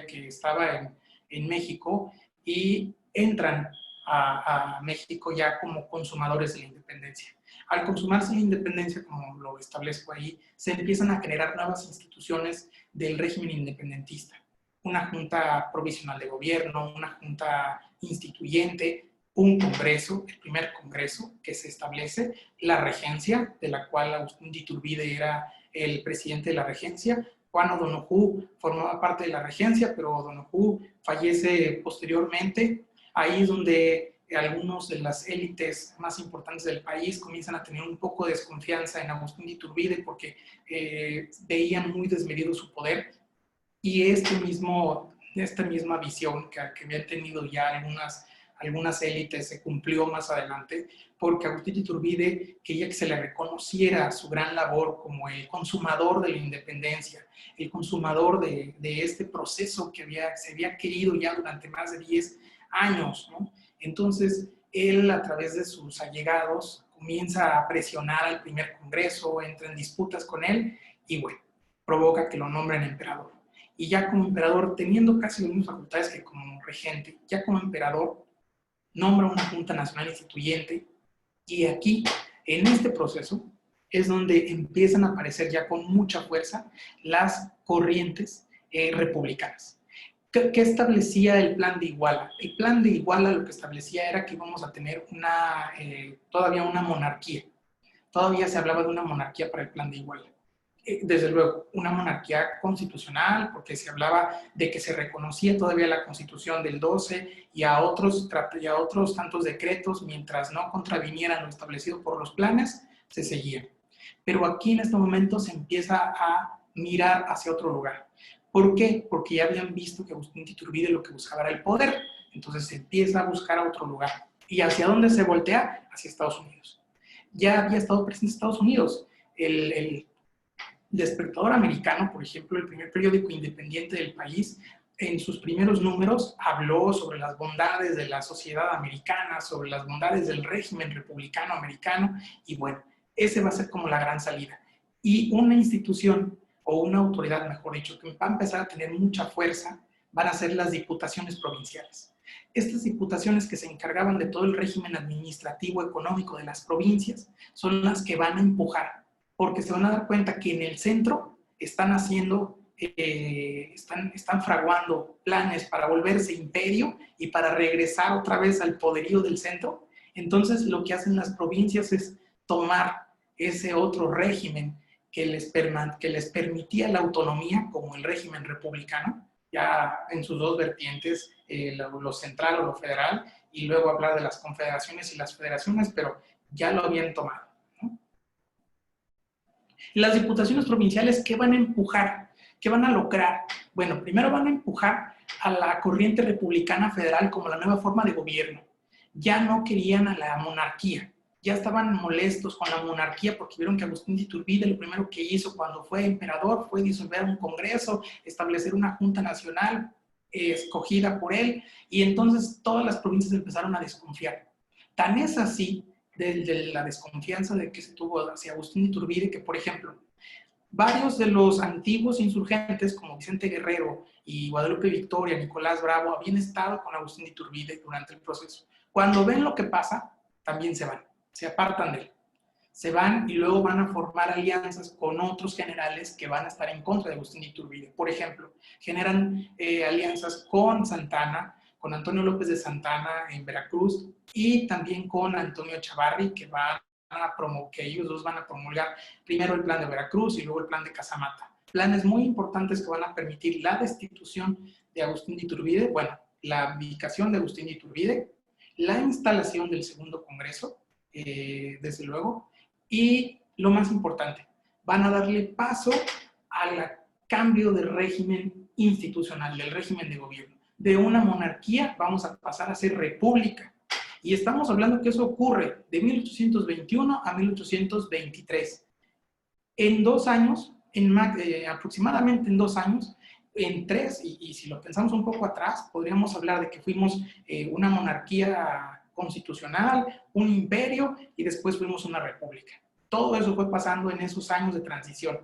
que estaba en México, y entran a México ya como consumadores de la independencia. Al consumarse la independencia, como lo establezco ahí, se empiezan a generar nuevas instituciones del régimen independentista. Una junta provisional de gobierno, una junta instituyente, un congreso, el primer congreso que se establece, la regencia, de la cual Agustín de Iturbide era el presidente de la regencia. Juan O'Donoghue formaba parte de la regencia, pero O'Donoghue fallece posteriormente. Ahí es donde algunos de las élites más importantes del país comienzan a tener un poco de desconfianza en Agustín de Iturbide porque veían muy desmedido su poder, y esta misma visión que habían tenido ya algunas élites se cumplió más adelante, porque Agustín de Iturbide quería que se le reconociera su gran labor como el consumador de la independencia, el consumador de este proceso que se había querido ya durante más de 10 años, ¿no? Entonces, él, a través de sus allegados, comienza a presionar al primer congreso, entra en disputas con él y, bueno, provoca que lo nombren emperador. Y ya como emperador, teniendo casi las mismas facultades que como regente, ya como emperador, nombra una Junta Nacional Instituyente, y aquí, en este proceso, es donde empiezan a aparecer ya con mucha fuerza las corrientes republicanas. ¿Qué establecía el plan de Iguala? El plan de Iguala lo que establecía era que íbamos a tener todavía una monarquía. Todavía se hablaba de una monarquía para el plan de Iguala. Desde luego, una monarquía constitucional, porque se hablaba de que se reconocía todavía la Constitución del 12 y a otros tantos decretos, mientras no contravinieran lo establecido por los planes, se seguía. Pero aquí en este momento se empieza a mirar hacia otro lugar. ¿Por qué? Porque ya habían visto que Agustín de Iturbide lo que buscaba era el poder. Entonces se empieza a buscar a otro lugar. ¿Y hacia dónde se voltea? Hacia Estados Unidos. Ya había estado presente en Estados Unidos. El Despertador Americano, por ejemplo, el primer periódico independiente del país, en sus primeros números habló sobre las bondades de la sociedad americana, sobre las bondades del régimen republicano americano, y bueno, ese va a ser como la gran salida. Y una institución, o una autoridad, mejor dicho, que va a empezar a tener mucha fuerza, van a ser las diputaciones provinciales. Estas diputaciones que se encargaban de todo el régimen administrativo económico de las provincias son las que van a empujar, porque se van a dar cuenta que en el centro están haciendo, están fraguando planes para volverse imperio y para regresar otra vez al poderío del centro. Entonces lo que hacen las provincias es tomar ese otro régimen que les permitía la autonomía, como el régimen republicano, ya en sus dos vertientes, lo central o lo federal, y luego hablar de las confederaciones y las federaciones, pero ya lo habían tomado, ¿no? Las diputaciones provinciales, ¿qué van a empujar? ¿Qué van a lograr? Bueno, primero van a empujar a la corriente republicana federal como la nueva forma de gobierno. Ya no querían a la monarquía. Ya estaban molestos con la monarquía porque vieron que Agustín de Iturbide lo primero que hizo cuando fue emperador fue disolver un congreso, establecer una junta nacional escogida por él, y entonces todas las provincias empezaron a desconfiar. Tan es así de la desconfianza de que se tuvo hacia Agustín de Iturbide que, por ejemplo, Varios de los antiguos insurgentes, como Vicente Guerrero y Guadalupe Victoria, Nicolás Bravo, habían estado con Agustín de Iturbide durante el proceso. Cuando ven lo que pasa, también se van, se apartan de él. Se van y luego van a formar alianzas con otros generales que van a estar en contra de Agustín de Iturbide. Por ejemplo, generan alianzas con Santana, con Antonio López de Santana en Veracruz y también con Antonio Echavarri, que ellos dos van a promulgar primero el plan de Veracruz y luego el plan de Casamata. Planes muy importantes que van a permitir la destitución de Agustín de Iturbide, bueno, la abdicación de Agustín de Iturbide, la instalación del segundo Congreso, desde luego, y lo más importante, van a darle paso al cambio de régimen institucional, del régimen de gobierno. De una monarquía vamos a pasar a ser república. Y estamos hablando que eso ocurre de 1821 a 1823. En 2 años, aproximadamente en 2 años, en 3, y si lo pensamos un poco atrás, podríamos hablar de que fuimos una monarquía constitucional, un imperio, y después fuimos una república. Todo eso fue pasando en esos años de transición.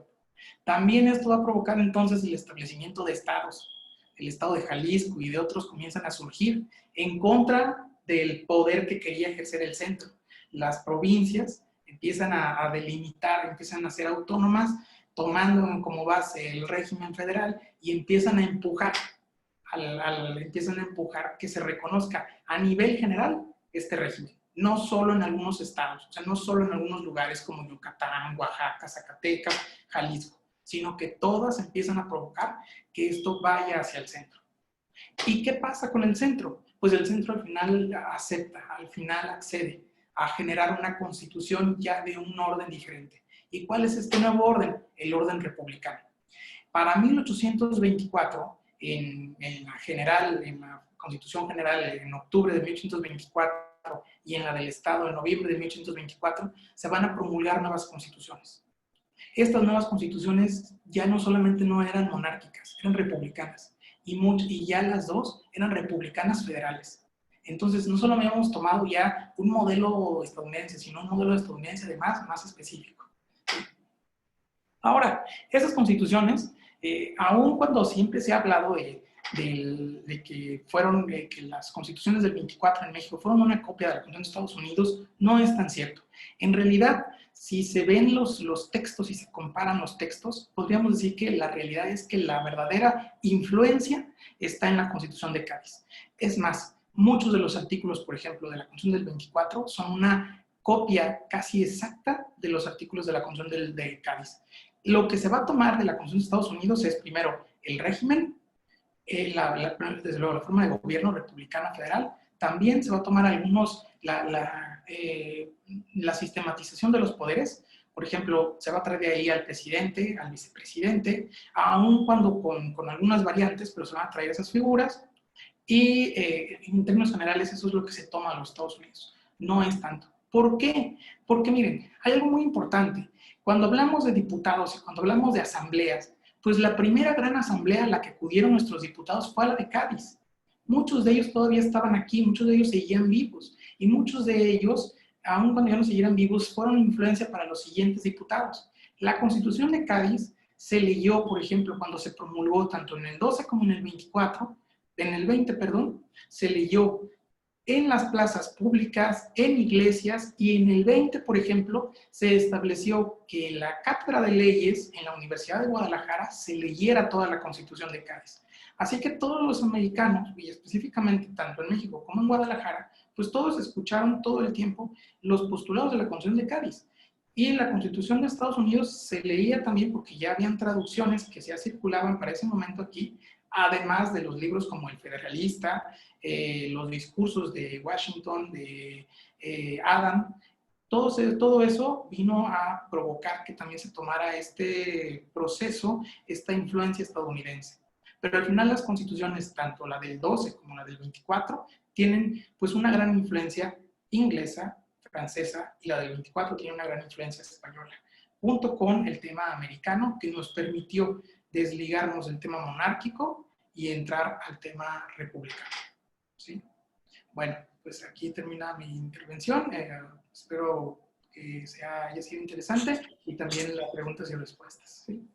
También esto va a provocar entonces el establecimiento de estados. El estado de Jalisco y de otros comienzan a surgir en contra del poder que quería ejercer el centro. Las provincias empiezan a delimitar, empiezan a ser autónomas, tomando como base el régimen federal y empiezan a empujar que se reconozca a nivel general este régimen, no solo en algunos estados, o sea, no solo en algunos lugares como Yucatán, Oaxaca, Zacatecas, Jalisco, sino que todas empiezan a provocar que esto vaya hacia el centro. ¿Y qué pasa con el centro? Pues el centro al final acepta, al final accede a generar una constitución ya de un orden diferente. ¿Y cuál es este nuevo orden? El orden republicano. Para 1824, en la Constitución General en octubre de 1824 y en la del Estado en noviembre de 1824, se van a promulgar nuevas constituciones. Estas nuevas constituciones ya no solamente no eran monárquicas, eran republicanas. Y ya las dos eran republicanas federales. Entonces, no solo habíamos tomado ya un modelo estadounidense, sino un modelo estadounidense además más específico. Ahora, esas constituciones, aun cuando siempre se ha hablado de que las constituciones del 24 en México fueron una copia de la Constitución de Estados Unidos, no es tan cierto. En realidad, si se ven los textos y se comparan los textos, podríamos decir que la realidad es que la verdadera influencia está en la Constitución de Cádiz. Es más, muchos de los artículos, por ejemplo, de la Constitución del 24 son una copia casi exacta de los artículos de la Constitución de Cádiz. Lo que se va a tomar de la Constitución de Estados Unidos es primero el régimen, desde luego la forma de gobierno republicana federal, también se va a tomar la sistematización de los poderes. Por ejemplo, se va a traer de ahí al presidente, al vicepresidente, aun cuando con algunas variantes, pero se van a traer esas figuras. Y en términos generales, eso es lo que se toma a los Estados Unidos. No es tanto. ¿Por qué? Porque miren, hay algo muy importante. Cuando hablamos de diputados y cuando hablamos de asambleas, pues la primera gran asamblea a la que acudieron nuestros diputados fue a la de Cádiz. Muchos de ellos todavía estaban aquí, muchos de ellos seguían vivos, y muchos de ellos, aun cuando ya no siguieran vivos, fueron influencia para los siguientes diputados. La Constitución de Cádiz se leyó, por ejemplo, cuando se promulgó tanto en el 12 como en el 24, en el 20, perdón, se leyó en las plazas públicas, en iglesias, y en el 20, por ejemplo, se estableció que en la Cátedra de Leyes en la Universidad de Guadalajara se leyera toda la Constitución de Cádiz. Así que todos los americanos, y específicamente tanto en México como en Guadalajara, pues todos escucharon todo el tiempo los postulados de la Constitución de Cádiz. Y la Constitución de Estados Unidos se leía también porque ya habían traducciones que ya circulaban para ese momento aquí, además de los libros como El Federalista, los discursos de Washington, de Adam. Todo eso vino a provocar que también se tomara este proceso, esta influencia estadounidense. Pero al final las constituciones, tanto la del 12 como la del 24, tienen pues una gran influencia inglesa, francesa, y la del 24 tiene una gran influencia española, junto con el tema americano que nos permitió desligarnos del tema monárquico y entrar al tema republicano. ¿Sí? Bueno, pues aquí termina mi intervención. Espero haya sido interesante y también las preguntas y respuestas. ¿Sí?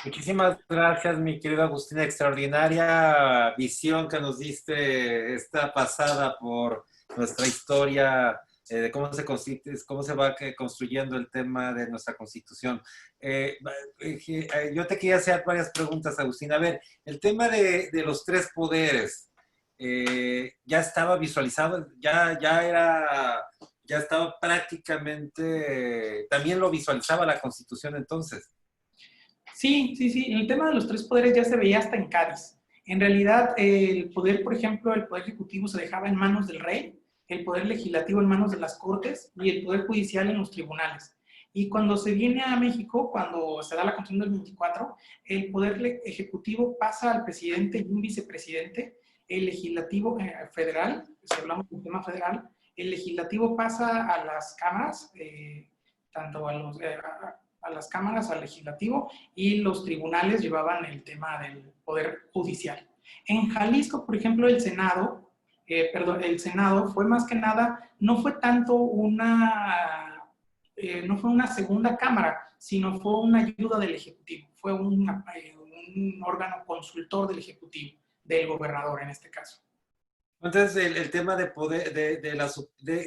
Muchísimas gracias, mi querido Agustín. Extraordinaria visión que nos diste esta pasada por nuestra historia de cómo se va construyendo el tema de nuestra Constitución. Yo te quería hacer varias preguntas, Agustín. A ver, el tema de los tres poderes ya estaba visualizado, ya estaba prácticamente, también lo visualizaba la Constitución entonces. Sí, sí, sí. El tema de los tres poderes ya se veía hasta en Cádiz. En realidad, el poder, por ejemplo, el poder ejecutivo se dejaba en manos del rey, el poder legislativo en manos de las cortes y el poder judicial en los tribunales. Y cuando se viene a México, cuando se da la Constitución del 24, el poder ejecutivo pasa al presidente y un vicepresidente, el legislativo federal, si hablamos del tema federal, el legislativo pasa a las cámaras, tanto a las cámaras, al legislativo, y los tribunales llevaban el tema del poder judicial. En Jalisco, por ejemplo, el Senado fue más que nada, no fue tanto no fue una segunda cámara, sino fue una ayuda del Ejecutivo, fue un órgano consultor del Ejecutivo, del gobernador en este caso. Entonces, el tema de poder,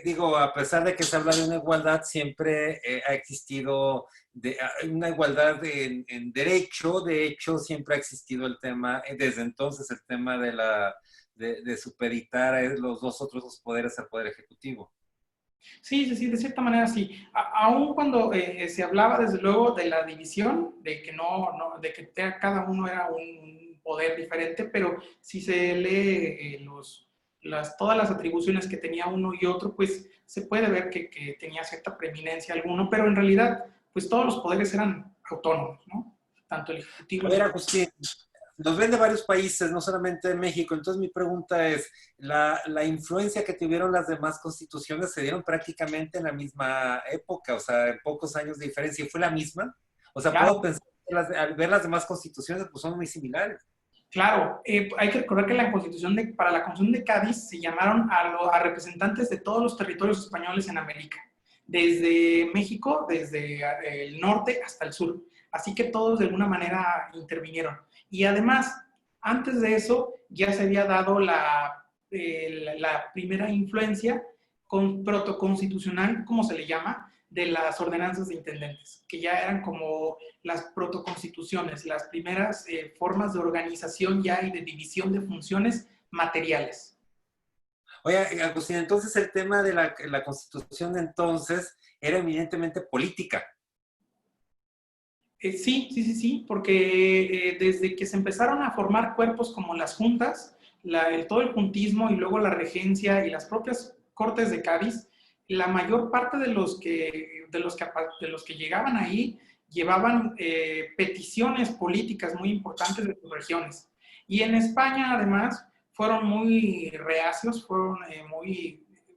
digo, a pesar de que se habla de una igualdad, siempre ha existido una igualdad en derecho. De hecho, siempre ha existido el tema, desde entonces, el tema de supeditar a los dos otros dos poderes al poder ejecutivo. Sí, sí, sí, de cierta manera sí. Aún cuando se hablaba desde luego de la división, de que de que cada uno era un poder diferente, pero si se lee todas las atribuciones que tenía uno y otro, pues se puede ver que tenía cierta preeminencia alguno, pero en realidad, pues todos los poderes eran autónomos, ¿no? Tanto el ejecutivo. A ver, Agustín, nos ven de varios países, no solamente de México. Entonces mi pregunta es, la influencia que tuvieron las demás constituciones se dieron prácticamente en la misma época, o sea, en pocos años de diferencia. ¿Y fue la misma? O sea, Claro, puedo pensar que al ver las demás constituciones, pues son muy similares. claro, hay que recordar que para la Constitución de Cádiz se llamaron a representantes de todos los territorios españoles en América, desde México, desde el norte hasta el sur. Así que todos de alguna manera intervinieron. Y además, antes de eso, ya se había dado la primera influencia protoconstitucional, como se le llama, de las ordenanzas de intendentes, que ya eran como las protoconstituciones, las primeras formas de organización ya y de división de funciones materiales. Oye, Agustín, entonces el tema de la constitución entonces era evidentemente política. Sí, sí, sí, sí, porque desde que se empezaron a formar cuerpos como las juntas, todo el juntismo y luego la regencia y las propias cortes de Cádiz, la mayor parte de los que llegaban ahí llevaban peticiones políticas muy importantes de sus regiones. Y en España, además, fueron muy reacios, fue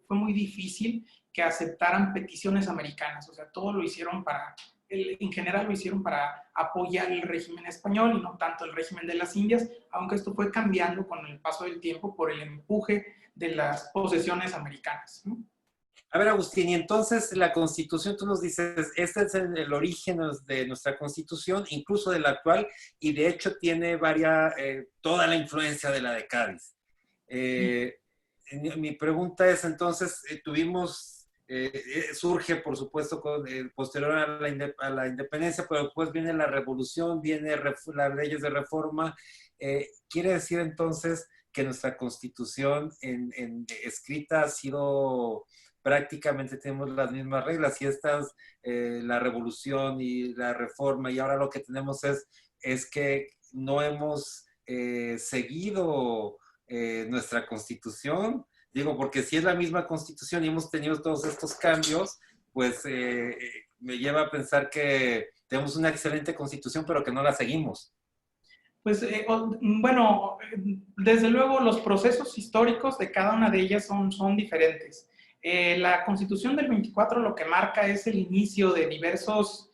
muy difícil que aceptaran peticiones americanas. O sea, todo lo hicieron en general lo hicieron para apoyar el régimen español y no tanto el régimen de las Indias, aunque esto fue cambiando con el paso del tiempo por el empuje de las posesiones americanas, ¿no? A ver, Agustín, y entonces la Constitución, tú nos dices, este es el origen de nuestra Constitución, incluso de la actual, y de hecho tiene toda la influencia de la de Cádiz. Mi pregunta es entonces, surge por supuesto posterior a la independencia, pero después viene la revolución, vienen las leyes de reforma. ¿Quiere decir entonces que nuestra Constitución escrita ha sido prácticamente tenemos las mismas reglas y la revolución y la reforma y ahora lo que tenemos es que no hemos seguido nuestra constitución? Digo, porque si es la misma constitución y hemos tenido todos estos cambios, pues me lleva a pensar que tenemos una excelente constitución, pero que no la seguimos. Pues bueno, desde luego los procesos históricos de cada una de ellas son diferentes. La Constitución del 24 lo que marca es el inicio de diversos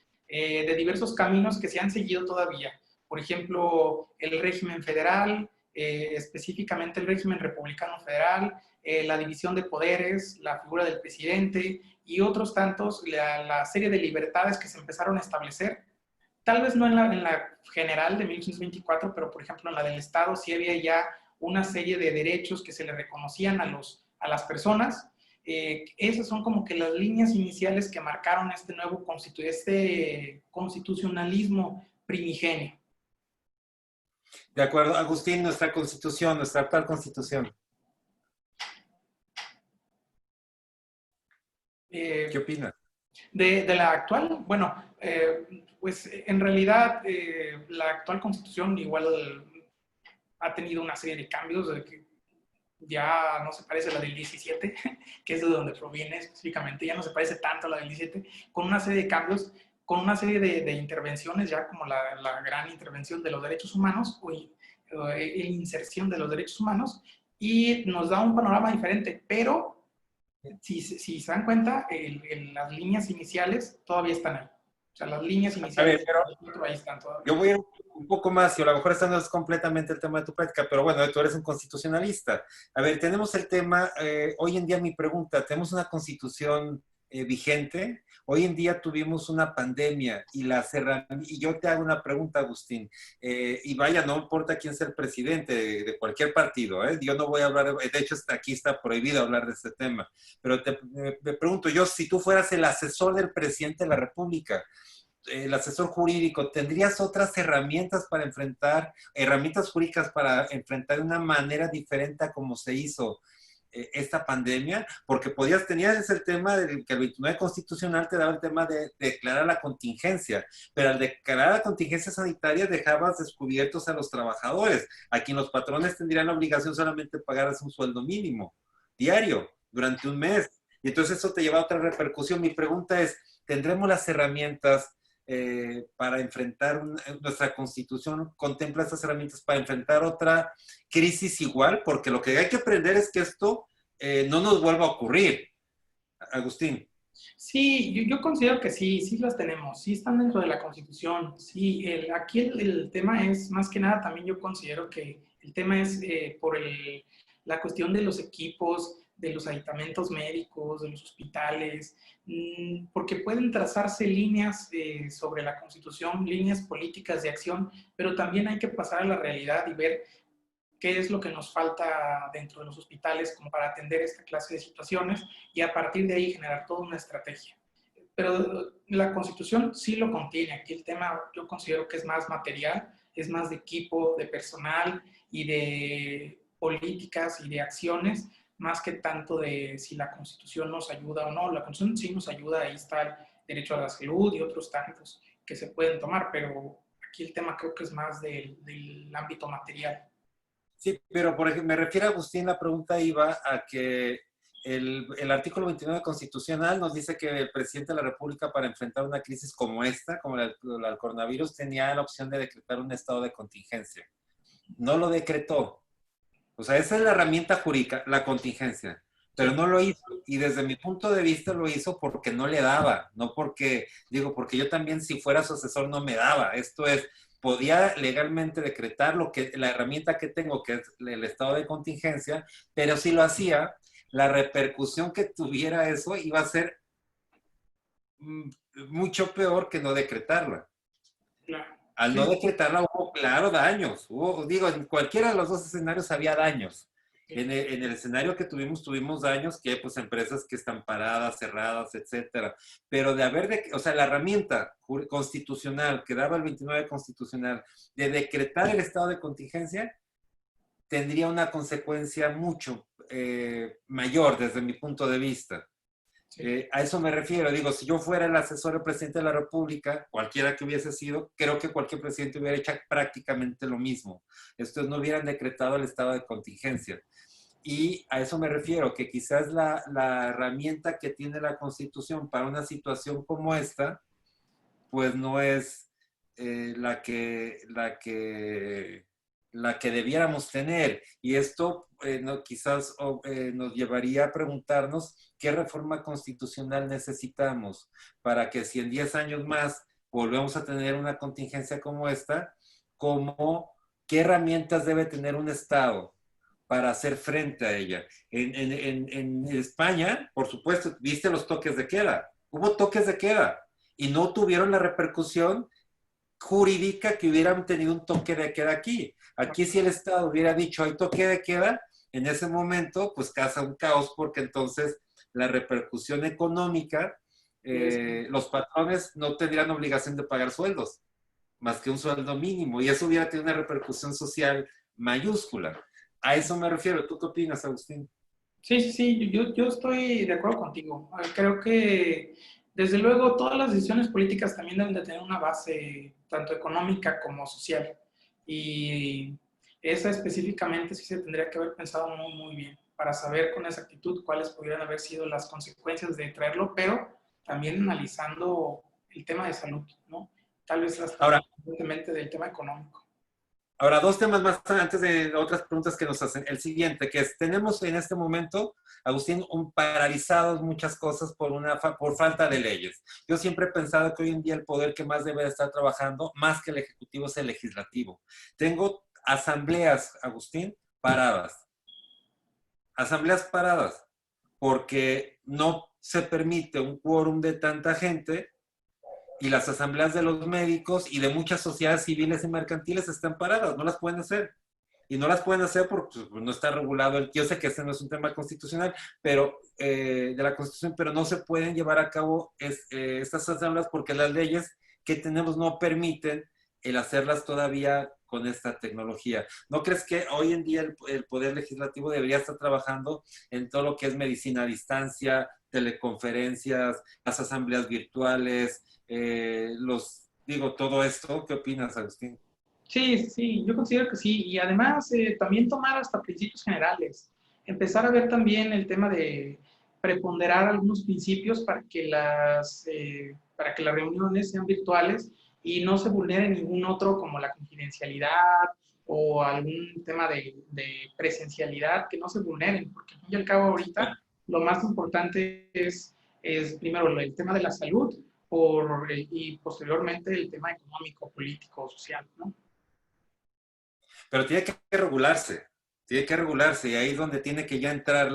caminos que se han seguido todavía. Por ejemplo, el régimen federal, específicamente el régimen republicano federal, la división de poderes, la figura del presidente y otros tantos, la serie de libertades que se empezaron a establecer. Tal vez no en la general de 1824, pero por ejemplo en la del Estado sí había ya una serie de derechos que se le reconocían a las personas. Esas son como que las líneas iniciales que marcaron este nuevo constitucionalismo primigenio. De acuerdo, Agustín, nuestra constitución, nuestra actual constitución. ¿Qué opinas? De la actual, bueno, pues en realidad la actual constitución igual ha tenido una serie de cambios, de que ya no se parece a la del 17, que es de donde proviene específicamente, ya no se parece tanto a la del 17, con una serie de cambios, con una serie de intervenciones, ya como la gran intervención de los derechos humanos o inserción de los derechos humanos, y nos da un panorama diferente, pero si se dan cuenta, las líneas iniciales todavía están ahí. O sea, las líneas iniciales ahí están todavía. Yo voy a ir un poco más, y a lo mejor esta no es completamente el tema de tu práctica, pero bueno, tú eres un constitucionalista. A ver, tenemos el tema, hoy en día mi pregunta, ¿tenemos una constitución vigente? Hoy en día tuvimos una pandemia y yo te hago una pregunta, Agustín, y vaya, no importa quién sea el presidente de cualquier partido, yo no voy a hablar, de hecho aquí está prohibido hablar de este tema, pero me pregunto yo, si tú fueras el asesor del presidente de la República, el asesor jurídico, ¿tendrías otras herramientas jurídicas para enfrentar de una manera diferente a como se hizo esta pandemia? Porque tenías el tema de que el 29 constitucional te daba el tema de declarar la contingencia, pero al declarar la contingencia sanitaria dejabas descubiertos a los trabajadores, a quien los patrones tendrían la obligación solamente de pagarles un sueldo mínimo diario durante un mes. Y entonces eso te lleva a otra repercusión. Mi pregunta es, ¿tendremos las herramientas para enfrentar nuestra constitución contempla estas herramientas para enfrentar otra crisis igual? Porque lo que hay que aprender es que esto no nos vuelva a ocurrir. Agustín. Sí, yo considero que sí, sí las tenemos, sí están dentro de la Constitución. Sí, aquí el tema es, más que nada, también yo considero que el tema es por la cuestión de los equipos, de los aditamentos médicos, de los hospitales, porque pueden trazarse líneas sobre la Constitución, líneas políticas de acción, pero también hay que pasar a la realidad y ver qué es lo que nos falta dentro de los hospitales como para atender esta clase de situaciones y a partir de ahí generar toda una estrategia. Pero la Constitución sí lo contiene. Aquí el tema yo considero que es más material, es más de equipo, de personal y de políticas y de acciones, más que tanto de si la Constitución nos ayuda o no. La Constitución sí nos ayuda, ahí está el derecho a la salud y otros tantos que se pueden tomar, pero aquí el tema creo que es más del ámbito material. Sí, pero por ejemplo, me refiero a Agustín, la pregunta iba a que el artículo 29 constitucional nos dice que el presidente de la República para enfrentar una crisis como esta, como la del coronavirus, tenía la opción de decretar un estado de contingencia. No lo decretó. O sea, esa es la herramienta jurídica, la contingencia. Pero no lo hizo. Y desde mi punto de vista lo hizo porque no le daba. No porque, porque yo también si fuera su asesor no me daba. Esto es, podía legalmente decretar la herramienta que tengo, que es el estado de contingencia, pero si lo hacía, la repercusión que tuviera eso iba a ser mucho peor que no decretarla. Claro. Al Sí. no decretarla hubo, claro, daños. En cualquiera de los dos escenarios había daños. En el escenario que tuvimos daños que, pues, empresas que están paradas, cerradas, etcétera. Pero o sea, la herramienta constitucional que daba el 29 constitucional de decretar el estado de contingencia tendría una consecuencia mucho mayor desde mi punto de vista. A eso me refiero. Digo, si yo fuera el asesor del presidente de la República, cualquiera que hubiese sido, creo que cualquier presidente hubiera hecho prácticamente lo mismo. Estos no hubieran decretado el estado de contingencia. Y a eso me refiero, que quizás la herramienta que tiene la Constitución para una situación como esta, pues no es la que debiéramos tener. Y esto quizás nos llevaría a preguntarnos qué reforma constitucional necesitamos para que si en 10 años más volvemos a tener una contingencia como esta, cómo ¿qué herramientas debe tener un Estado para hacer frente a ella? En España, por supuesto, viste los toques de queda. Hubo toques de queda y no tuvieron la repercusión jurídica que hubieran tenido un toque de queda aquí. Aquí si el Estado hubiera dicho hay toque de queda, en ese momento pues causa un caos porque entonces la repercusión económica, los patrones no tendrían obligación de pagar sueldos, más que un sueldo mínimo, y eso hubiera tenido una repercusión social mayúscula. A eso me refiero. ¿Tú qué opinas, Agustín? Sí, sí, sí, yo estoy de acuerdo contigo. Creo que, desde luego, todas las decisiones políticas también deben de tener una base tanto económica como social. Y esa específicamente sí se tendría que haber pensado muy, muy bien para saber con exactitud cuáles pudieran haber sido las consecuencias de traerlo, pero también analizando el tema de salud, ¿no? Tal vez hasta Ahora, independientemente del tema económico. Ahora, dos temas más antes de otras preguntas que nos hacen. El siguiente, que es, tenemos en este momento, Agustín, paralizados muchas cosas por falta de leyes. Yo siempre he pensado que hoy en día el poder que más debe estar trabajando, más que el ejecutivo, es el legislativo. Tengo asambleas, Agustín, paradas. Asambleas paradas, porque no se permite un quórum de tanta gente y las asambleas de los médicos y de muchas sociedades civiles y mercantiles están paradas, no las pueden hacer. Y no las pueden hacer porque pues, no está regulado. Yo sé que este no es un tema constitucional, pero de la Constitución, pero no se pueden llevar a cabo estas asambleas porque las leyes que tenemos no permiten el hacerlas todavía con esta tecnología. ¿No crees que hoy en día el Poder Legislativo debería estar trabajando en todo lo que es medicina a distancia, teleconferencias, las asambleas virtuales, todo esto? ¿Qué opinas, Agustín? Sí, sí, sí, yo considero que sí. Y además también tomar hasta principios generales. Empezar a ver también el tema de preponderar algunos principios para que las reuniones sean virtuales y no se vulnere ningún otro como la confidencialidad o algún tema de presencialidad que no se vulneren, porque al fin y al cabo ahorita lo más importante es primero el tema de la salud y posteriormente el tema económico, político, social, ¿no? Pero tiene que regularse, y ahí es donde tiene que ya entrar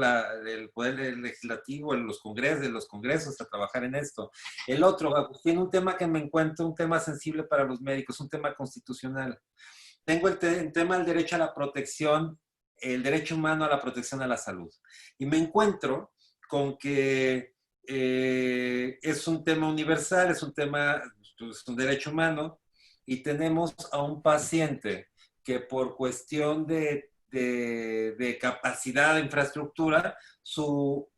el poder legislativo, en los congresos a trabajar en esto. El otro, tiene un tema que me encuentro, un tema sensible para los médicos, un tema constitucional. Tengo el tema del derecho a la protección, el derecho humano a la protección a la salud. Y me encuentro con que es un tema universal, es un derecho humano, y tenemos a un paciente que por cuestión de capacidad de infraestructura, su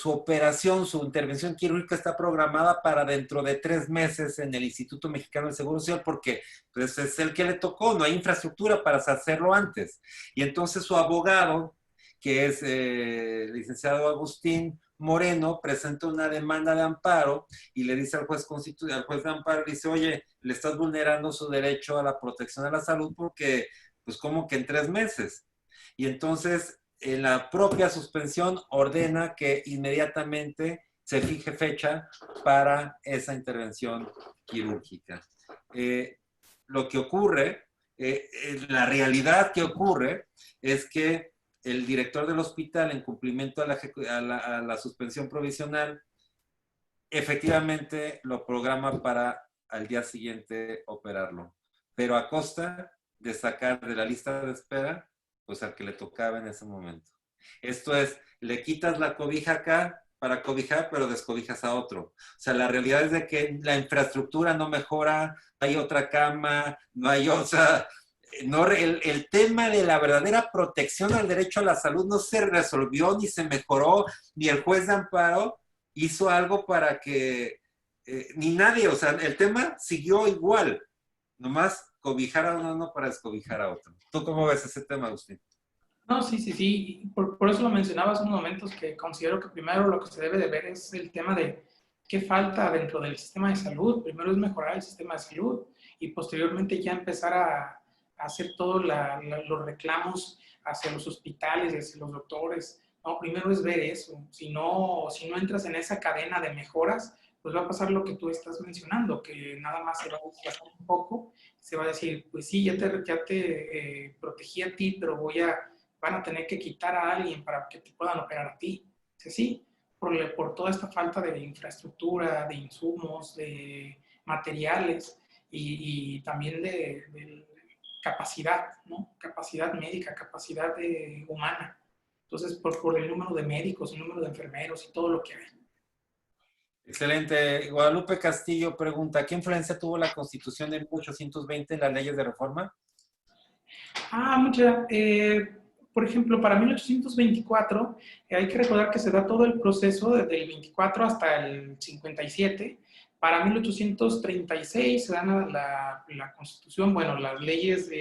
operación, su intervención quirúrgica está programada para dentro de 3 meses en el Instituto Mexicano del Seguro Social, porque pues, es el que le tocó, no hay infraestructura para hacerlo antes. Y entonces su abogado, que es el licenciado Agustín Moreno, presenta una demanda de amparo y le dice al juez de amparo, dice, oye, le estás vulnerando su derecho a la protección a la salud porque, pues, como que en 3 meses. Y entonces, en la propia suspensión, ordena que inmediatamente se fije fecha para esa intervención quirúrgica. Eh, lo que ocurre, la realidad que ocurre, es que el director del hospital, en cumplimiento a la suspensión provisional, efectivamente lo programa para al día siguiente operarlo, pero a costa de sacar de la lista de espera, pues al que le tocaba en ese momento. Esto es, le quitas la cobija acá para cobijar, pero descobijas a otro. O sea, la realidad es de que la infraestructura no mejora, no hay otra cama, no hay otra... No, el tema de la verdadera protección al derecho a la salud no se resolvió, ni se mejoró, ni el juez de amparo hizo algo para que, ni nadie, o sea, el tema siguió igual, nomás cobijar a uno para descobijar a otro. ¿Tú cómo ves ese tema, Agustín? No, sí, sí, sí. Por eso lo mencionaba hace unos momentos, que considero que primero lo que se debe de ver es el tema de qué falta dentro del sistema de salud. Primero es mejorar el sistema de salud y posteriormente ya empezar a hacer todos los reclamos hacia los hospitales, hacia los doctores. No, primero es ver eso. Si no entras en esa cadena de mejoras, pues va a pasar lo que tú estás mencionando, que nada más se va a desplazar un poco, se va a decir, pues sí, ya te protegí a ti, pero van a tener que quitar a alguien para que te puedan operar a ti. Sí, sí, por toda esta falta de infraestructura, de insumos, de materiales y también de capacidad, ¿no? Capacidad médica, capacidad humana. Entonces, por el número de médicos, el número de enfermeros y todo lo que hay. Excelente. Guadalupe Castillo pregunta, ¿qué influencia tuvo la Constitución de 1820 en las leyes de reforma? Mucha. Por ejemplo, para 1824, hay que recordar que se da todo el proceso desde el 24 hasta el 57. Para 1836 se dan la Constitución, bueno, las leyes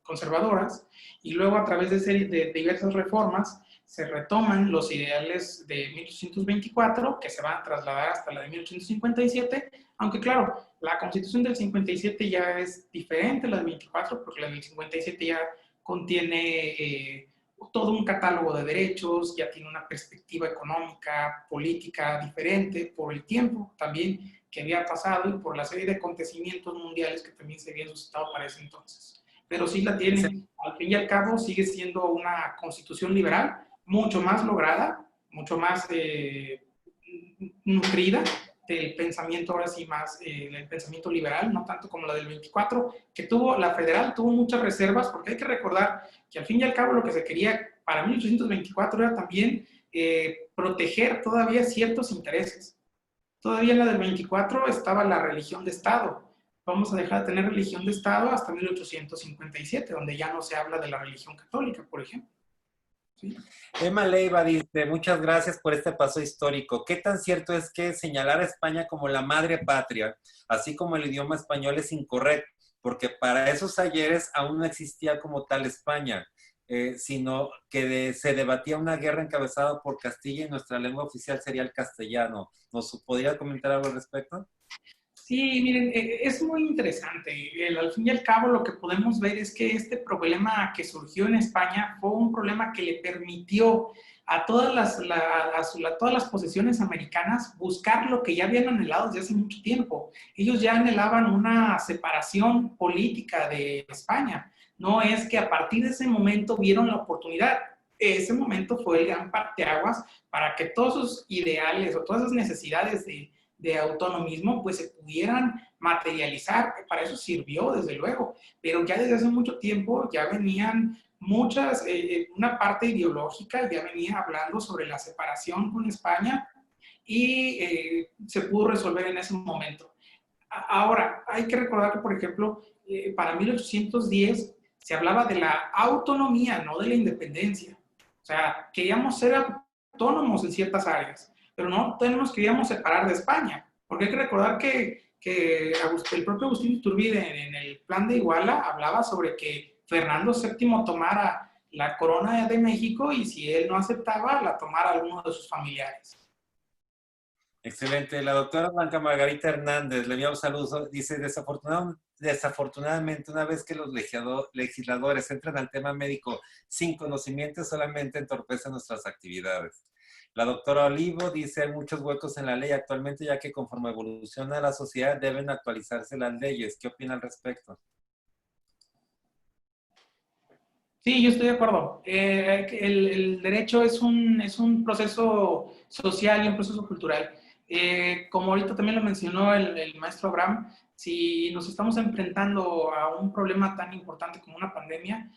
conservadoras, y luego a través de diversas reformas se retoman los ideales de 1824, que se van a trasladar hasta la de 1857, aunque claro, la Constitución del 57 ya es diferente a la del 24, porque la del 57 ya contiene todo un catálogo de derechos, ya tiene una perspectiva económica, política diferente por el tiempo también que había pasado y por la serie de acontecimientos mundiales que también se habían suscitado para ese entonces. Pero sí la tiene, al fin y al cabo sigue siendo una constitución liberal, mucho más lograda, mucho más nutrida del pensamiento, ahora sí más, el pensamiento liberal, no tanto como la del 24, que la federal tuvo muchas reservas, porque hay que recordar que al fin y al cabo lo que se quería para 1824 era también proteger todavía ciertos intereses. Todavía en la del 24 estaba la religión de Estado. Vamos a dejar de tener religión de Estado hasta 1857, donde ya no se habla de la religión católica, por ejemplo. ¿Sí? Emma Leiva dice, muchas gracias por este paso histórico. ¿Qué tan cierto es que señalar a España como la madre patria, así como el idioma español, es incorrecto? Porque para esos ayeres aún no existía como tal España, sino que se debatía una guerra encabezada por Castilla y nuestra lengua oficial sería el castellano. ¿Nos podría comentar algo al respecto? Sí, miren, es muy interesante. Al fin y al cabo, lo que podemos ver es que este problema que surgió en España fue un problema que le permitió a todas las posesiones americanas buscar lo que ya habían anhelado desde hace mucho tiempo. Ellos ya anhelaban una separación política de España. No es que a partir de ese momento vieron la oportunidad. Ese momento fue el gran parteaguas para que todos sus ideales o todas esas necesidades de autonomismo pues se pudieran materializar. Para eso sirvió, desde luego, pero ya desde hace mucho tiempo ya venían una parte ideológica ya venía hablando sobre la separación con España y se pudo resolver en ese momento. Ahora, hay que recordar que, por ejemplo, para 1810 se hablaba de la autonomía, no de la independencia. O sea, queríamos ser autónomos en ciertas áreas, pero no nos queríamos separar de España, porque hay que recordar que el propio Agustín Iturbide en el Plan de Iguala hablaba sobre que Fernando VII tomara la corona de México y si él no aceptaba, la tomara alguno de sus familiares. Excelente. La doctora Blanca Margarita Hernández le envía un saludo. Dice, desafortunadamente, una vez que los legisladores entran al tema médico sin conocimiento, solamente entorpecen nuestras actividades. La doctora Olivo dice, hay muchos huecos en la ley actualmente, ya que conforme evoluciona la sociedad deben actualizarse las leyes. ¿Qué opina al respecto? Sí, yo estoy de acuerdo. El derecho es un proceso social y un proceso cultural. Como ahorita también lo mencionó el maestro Abraham, si nos estamos enfrentando a un problema tan importante como una pandemia,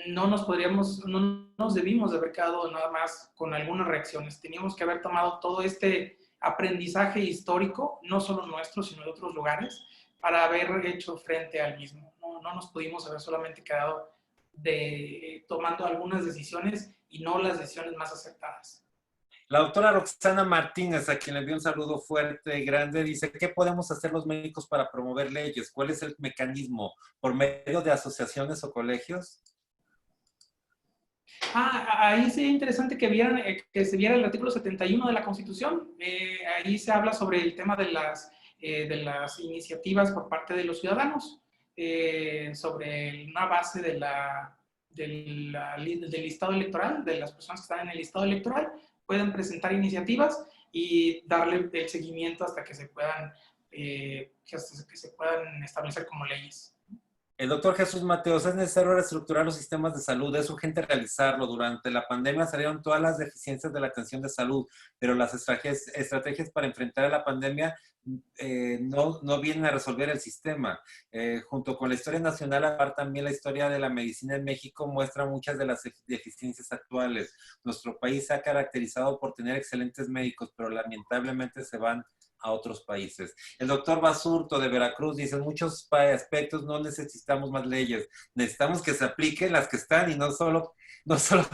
no nos debimos de haber quedado nada más con algunas reacciones. Teníamos que haber tomado todo este aprendizaje histórico, no solo nuestro, sino de otros lugares, para haber hecho frente al mismo. No nos pudimos haber solamente quedado tomando algunas decisiones y no las decisiones más acertadas. La doctora Roxana Martínez, a quien le envío un saludo fuerte y grande, dice, ¿qué podemos hacer los médicos para promover leyes? ¿Cuál es el mecanismo? ¿Por medio de asociaciones o colegios? Ahí sería interesante que se viera el artículo 71 de la Constitución. Ahí se habla sobre el tema de las iniciativas por parte de los ciudadanos, sobre una base del listado electoral, de las personas que están en el listado electoral, pueden presentar iniciativas y darle el seguimiento hasta que se puedan, establecer como leyes. El doctor Jesús Mateos, es necesario reestructurar los sistemas de salud, es urgente realizarlo. Durante la pandemia salieron todas las deficiencias de la atención de salud, pero las estrategias para enfrentar a la pandemia no vienen a resolver el sistema. Junto con la historia nacional, aparte también la historia de la medicina en México muestra muchas de las deficiencias actuales. Nuestro país se ha caracterizado por tener excelentes médicos, pero lamentablemente se van a otros países. El doctor Basurto de Veracruz dice, en muchos aspectos no necesitamos más leyes, necesitamos que se apliquen las que están y no solo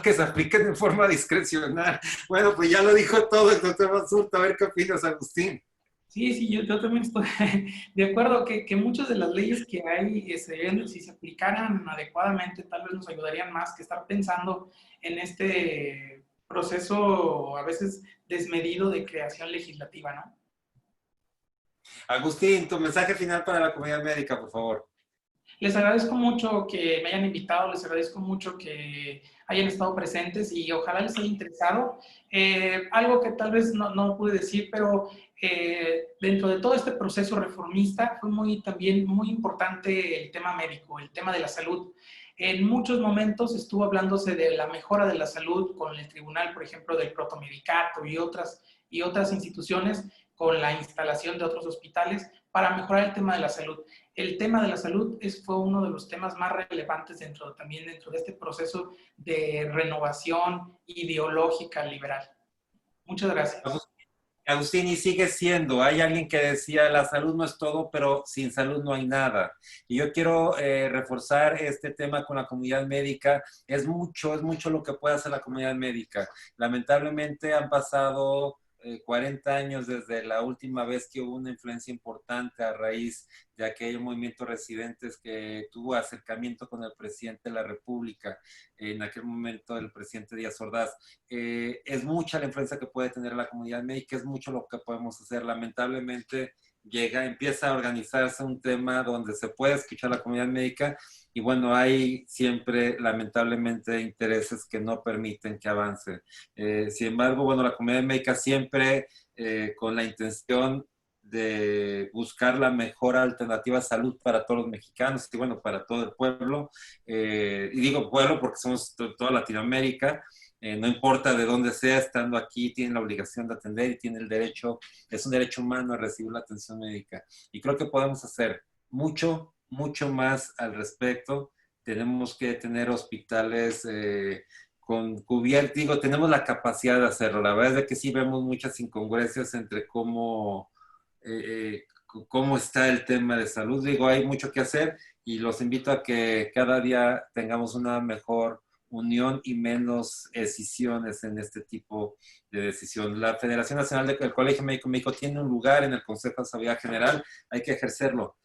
que se apliquen de forma discrecional. Bueno, pues ya lo dijo todo el doctor Basurto. A ver qué opinas, Agustín. Sí, yo también estoy de acuerdo que muchas de las leyes que hay, si se aplicaran adecuadamente, tal vez nos ayudarían más que estar pensando en este proceso a veces desmedido de creación legislativa, ¿no? Agustín, tu mensaje final para la comunidad médica, por favor. Les agradezco mucho que me hayan invitado, les agradezco mucho que hayan estado presentes y ojalá les haya interesado. Algo que tal vez no pude decir, pero dentro de todo este proceso reformista fue también muy importante el tema médico, el tema de la salud. En muchos momentos estuvo hablándose de la mejora de la salud con el tribunal, por ejemplo, del protomedicato y otras instituciones, con la instalación de otros hospitales para mejorar el tema de la salud. El tema de la salud fue uno de los temas más relevantes también dentro de este proceso de renovación ideológica liberal. Muchas gracias. Agustín, y sigue siendo, hay alguien que decía, la salud no es todo, pero sin salud no hay nada. Y yo quiero reforzar este tema con la comunidad médica. Es mucho lo que puede hacer la comunidad médica. Lamentablemente han pasado 40 años desde la última vez que hubo una influencia importante a raíz de aquel movimiento residentes que tuvo acercamiento con el presidente de la República, en aquel momento el presidente Díaz Ordaz. Es mucha la influencia que puede tener la comunidad médica, es mucho lo que podemos hacer. Lamentablemente empieza a organizarse un tema donde se puede escuchar a la comunidad médica y bueno, hay siempre lamentablemente intereses que no permiten que avance. Sin embargo, bueno, la comunidad médica siempre con la intención de buscar la mejor alternativa de salud para todos los mexicanos y bueno, para todo el pueblo, y digo pueblo porque somos toda Latinoamérica, no importa de dónde sea, estando aquí, tienen la obligación de atender y tienen el derecho, es un derecho humano a recibir la atención médica. Y creo que podemos hacer mucho más al respecto. Tenemos que tener hospitales con cubiertos, digo, tenemos la capacidad de hacerlo. La verdad es que sí vemos muchas incongruencias entre cómo está el tema de salud. Digo, hay mucho que hacer y los invito a que cada día tengamos una mejor unión y menos escisiones en este tipo de decisión. La Federación Nacional del Colegio Médico México tiene un lugar en el Consejo de Salud General, hay que ejercerlo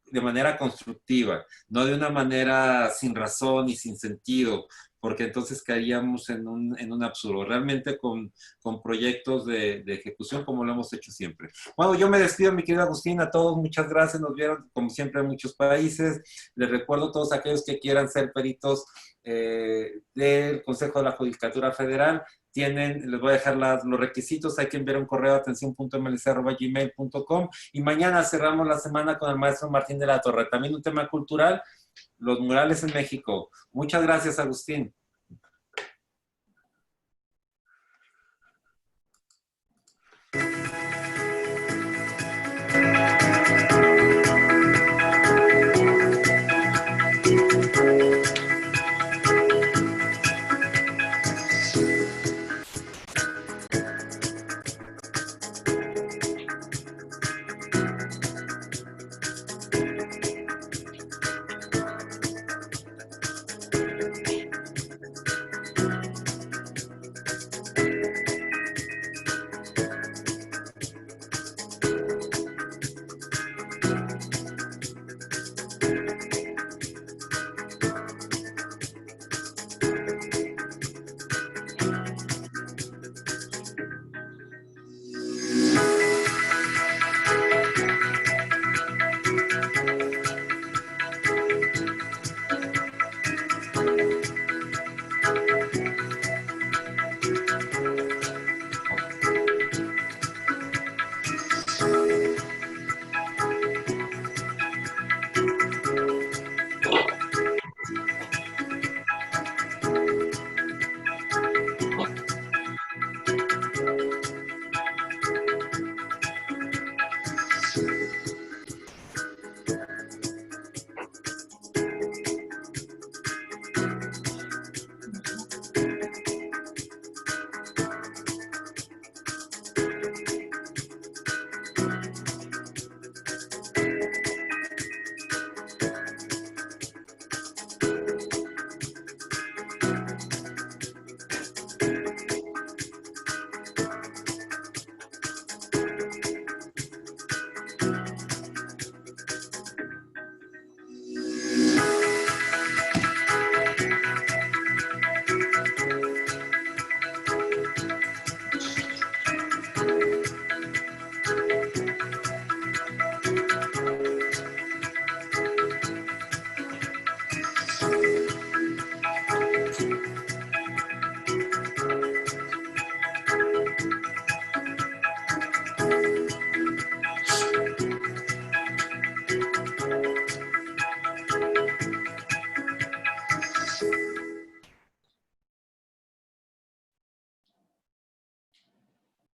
de manera constructiva, no de una manera sin razón y sin sentido, porque entonces caeríamos en un absurdo, realmente con proyectos de ejecución como lo hemos hecho siempre. Bueno, yo me despido, mi querido Agustín, a todos, muchas gracias, nos vieron como siempre en muchos países. Les recuerdo a todos aquellos que quieran ser peritos del Consejo de la Judicatura Federal, les voy a dejar los requisitos, hay que enviar un correo a atención.mlc@gmail.com y mañana cerramos la semana con el maestro Martín de la Torre. También un tema cultural, los murales en México. Muchas gracias, Agustín.